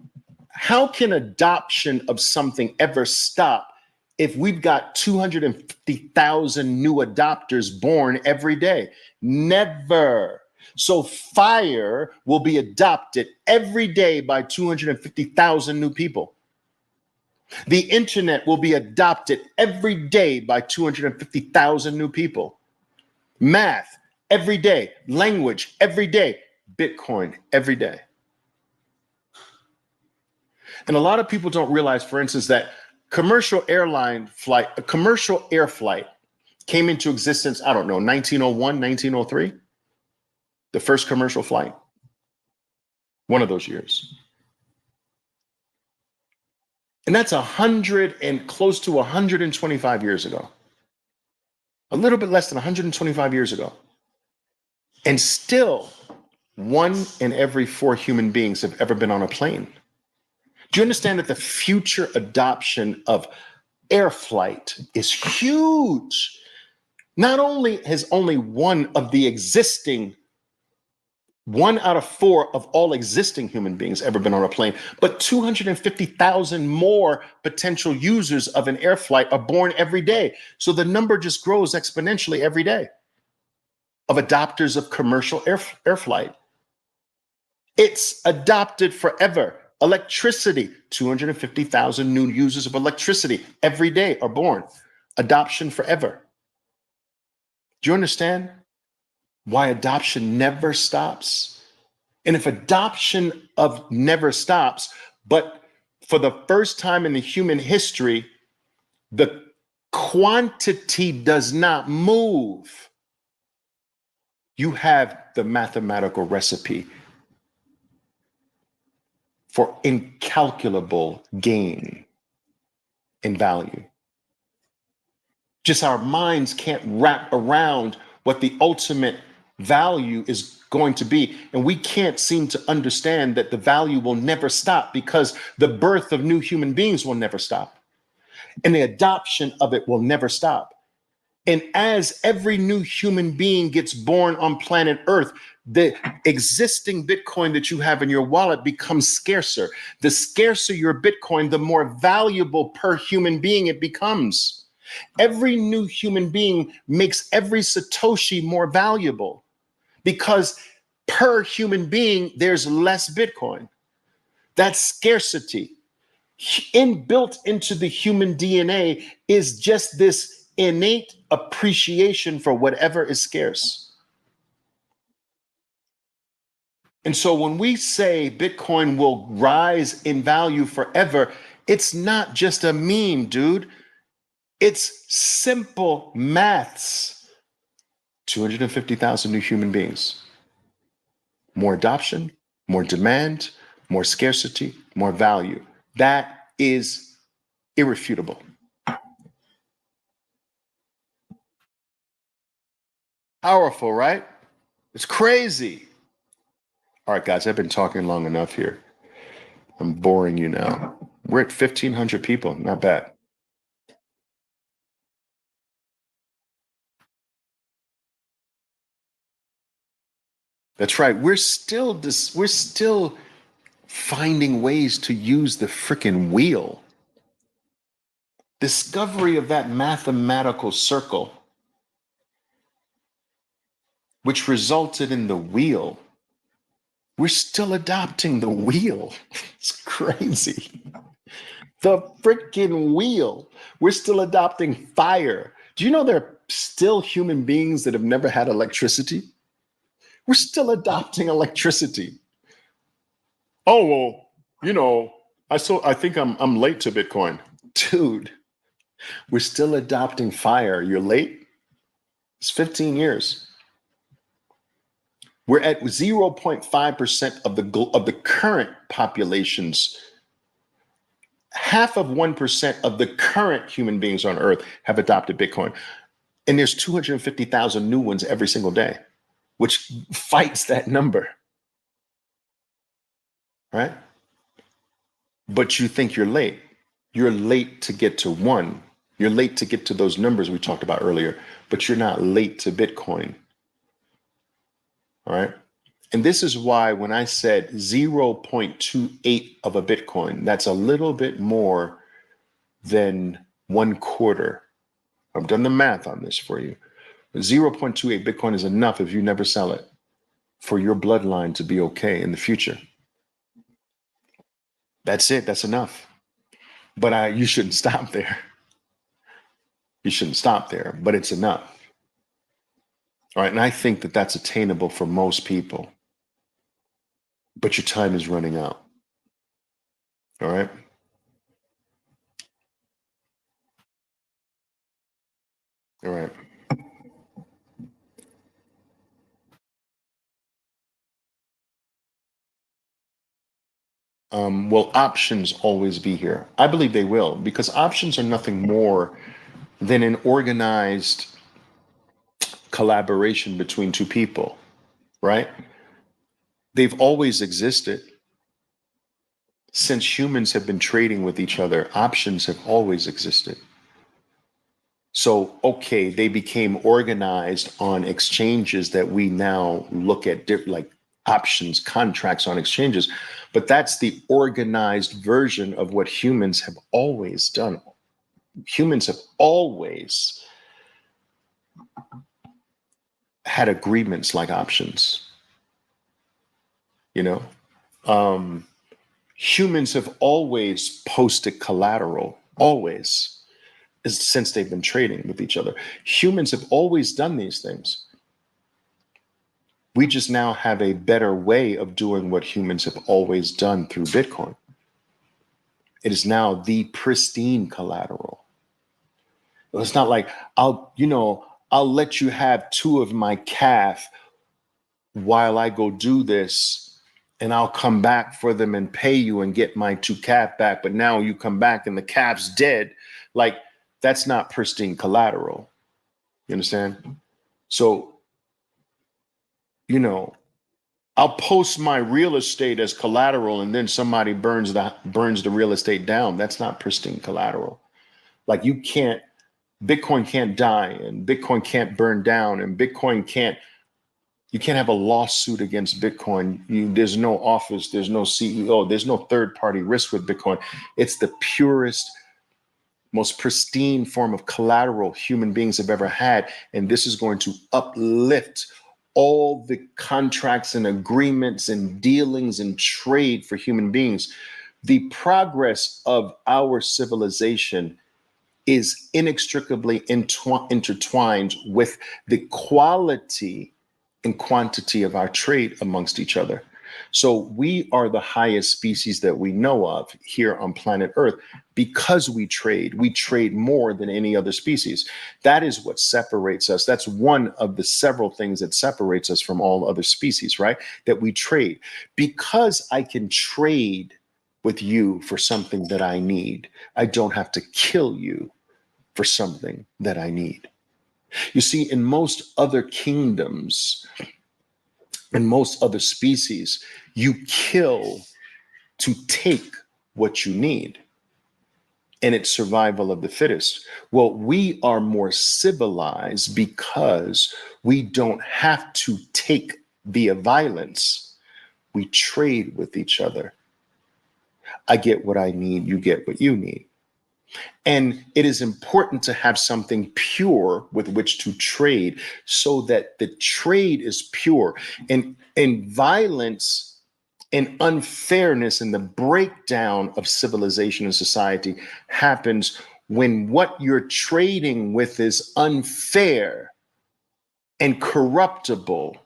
how can adoption of something ever stop if we've got 250,000 new adopters born every day? Never. So fire will be adopted every day by 250,000 new people. The internet will be adopted every day by 250,000 new people. Math every day, language every day, Bitcoin every day. And a lot of people don't realize, for instance, that a commercial air flight came into existence, I don't know, 1901, 1903, the first commercial flight, one of those years. And that's 100 and close to 125 years ago, a little bit less than 125 years ago. And still, 1 in every 4 human beings have ever been on a plane. Do you understand that the future adoption of air flight is huge? Not only has only one out of 4 of all existing human beings ever been on a plane, but 250,000 more potential users of an air flight are born every day. So the number just grows exponentially every day of adopters of commercial air flight. It's adopted forever. Electricity, 250,000 new users of electricity every day are born. Adoption forever. Do you understand why adoption never stops? And if adoption of never stops, but for the first time in the human history, the quantity does not move, you have the mathematical recipe for incalculable gain in value. Just our minds can't wrap around what the ultimate value is going to be. And we can't seem to understand that the value will never stop, because the birth of new human beings will never stop. And the adoption of it will never stop. And as every new human being gets born on planet Earth, the existing Bitcoin that you have in your wallet becomes scarcer. The scarcer your Bitcoin, the more valuable per human being it becomes. Every new human being makes every Satoshi more valuable, because per human being, there's less Bitcoin. That's scarcity. Inbuilt into the human DNA is just this innate appreciation for whatever is scarce. And so when we say Bitcoin will rise in value forever, it's not just a meme, dude. It's simple maths. 250,000 new human beings. More adoption, more demand, more scarcity, more value. That is irrefutable. Powerful, right? It's crazy. All right, guys, I've been talking long enough here. I'm boring you now. We're at 1,500 people. Not bad. That's right. We're still finding ways to use the freaking wheel. Discovery of that mathematical circle, which resulted in the wheel. We're still adopting the wheel. It's crazy. The freaking wheel. We're still adopting fire. Do you know there are still human beings that have never had electricity? We're still adopting electricity. Oh, well, I think I'm late to Bitcoin. Dude, we're still adopting fire. You're late? It's 15 years. We're at 0.5% of the current populations. Half of 1% of the current human beings on Earth have adopted Bitcoin. And there's 250,000 new ones every single day, which fights that number. Right? But you think you're late. You're late to get to 1. You're late to get to those numbers we talked about earlier, but you're not late to Bitcoin. All right. And this is why when I said 0.28 of a Bitcoin, that's a little bit more than 1/4. I've done the math on this for you. 0.28 Bitcoin is enough if you never sell it for your bloodline to be okay in the future. That's it. That's enough. But you shouldn't stop there. You shouldn't stop there, but it's enough. All right. And I think that that's attainable for most people. But your time is running out. All right. All right. Will options always be here? I believe they will, because options are nothing more than an organized collaboration between two people, right? They've always existed. Since humans have been trading with each other, options have always existed. So, okay, they became organized on exchanges that we now look at like options, contracts on exchanges. But that's the organized version of what humans have always done. Humans have always had agreements like options, you know? Humans have always posted collateral, always, since they've been trading with each other. Humans have always done these things. We just now have a better way of doing what humans have always done through Bitcoin. It is now the pristine collateral. It's not like I'll let you have 2 of my calf while I go do this, and I'll come back for them and pay you and get my 2 calf back. But now you come back and the calf's dead. Like, that's not pristine collateral. You understand? So, I'll post my real estate as collateral and then somebody burns the real estate down. That's not pristine collateral. Like, Bitcoin can't die and Bitcoin can't burn down and you can't have a lawsuit against Bitcoin. There's no office, there's no CEO, there's no third party risk with Bitcoin. It's the purest, most pristine form of collateral human beings have ever had. And this is going to uplift all the contracts and agreements and dealings and trade for human beings. The progress of our civilization is inextricably intertwined with the quality and quantity of our trade amongst each other. So we are the highest species that we know of here on planet Earth because we trade. We trade more than any other species. That is what separates us. That's one of the several things that separates us from all other species, right? That we trade. Because I can trade with you for something that I need, I don't have to kill you for something that I need. You see, in most other kingdoms, in most other species, you kill to take what you need. And it's survival of the fittest. Well, we are more civilized because we don't have to take via violence. We trade with each other. I get what I need, you get what you need. And it is important to have something pure with which to trade so that the trade is pure. And violence and unfairness and the breakdown of civilization and society happens when what you're trading with is unfair and corruptible.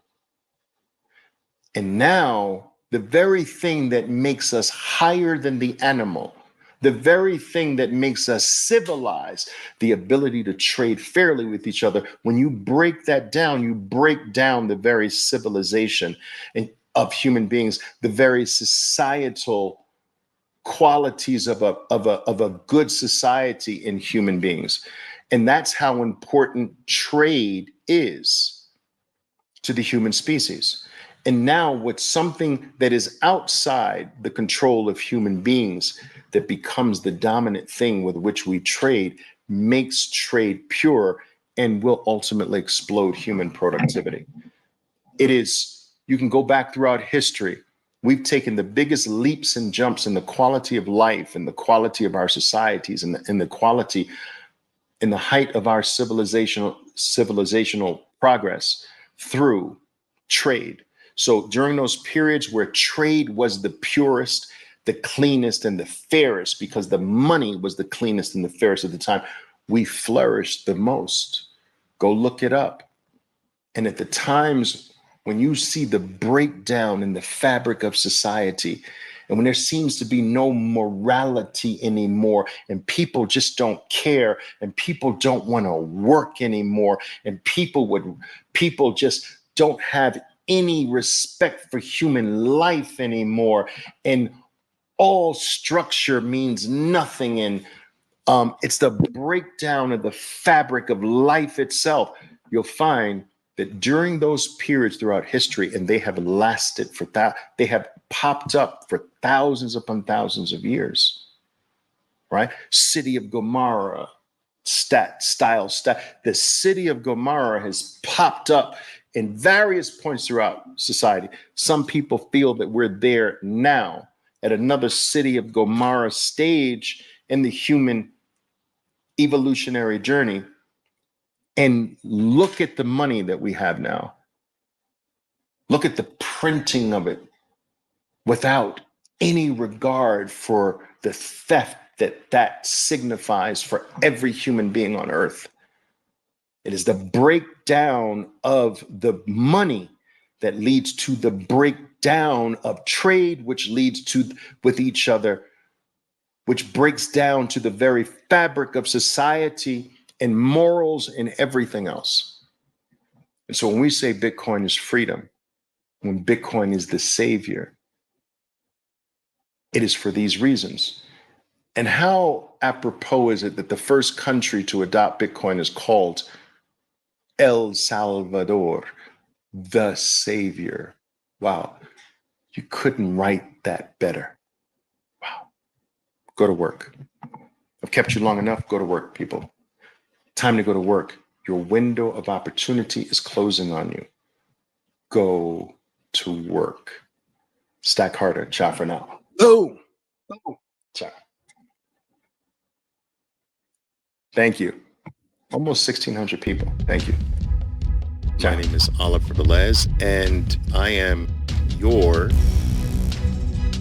And now the very thing that makes us higher than the animal, the very thing that makes us civilized, the ability to trade fairly with each other, when you break that down, you break down the very civilization of human beings, the very societal qualities of a good society in human beings. And that's how important trade is to the human species. And now with something that is outside the control of human beings that becomes the dominant thing with which we trade, makes trade pure and will ultimately explode human productivity. It is You can go back throughout history. We've taken the biggest leaps and jumps in the quality of life and the quality of our societies and the quality in the height of our civilizational progress through trade. So during those periods where trade was the purest, the cleanest, and the fairest, because the money was the cleanest and the fairest at the time, we flourished the most. Go look it up. And at the times when you see the breakdown in the fabric of society, and when there seems to be no morality anymore, and people just don't care, and people don't want to work anymore, and people just don't have any respect for human life anymore, and all structure means nothing, and it's the breakdown of the fabric of life itself. You'll find that during those periods throughout history, and they have lasted for that, they have popped up for thousands upon thousands of years, right? City of Gomorrah, the city of Gomorrah has popped up in various points throughout society. Some people feel that we're there now at another city of Gomorrah stage in the human evolutionary journey. And look at the money that we have now. Look at the printing of it without any regard for the theft that signifies for every human being on earth. It is the breakdown of the money that leads to the breakdown of trade, which leads to with each other, which breaks down to the very fabric of society and morals and everything else. And so when we say Bitcoin is freedom, when Bitcoin is the savior, it is for these reasons. And how apropos is it that the first country to adopt Bitcoin is called El Salvador, the savior? Wow, you couldn't write that better. Wow, go to work. I've kept you long enough, go to work, people. Time to go to work. Your window of opportunity is closing on you. Go to work. Stack harder. Ciao for now. Oh, ciao. Thank you. Almost 1,600 people. Thank you. Ciao. My name is Oliver Velez, and I am your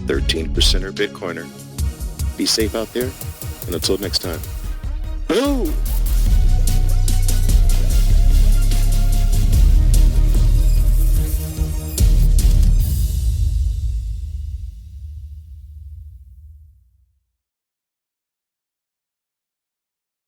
13%er Bitcoiner. Be safe out there, and until next time. Boom!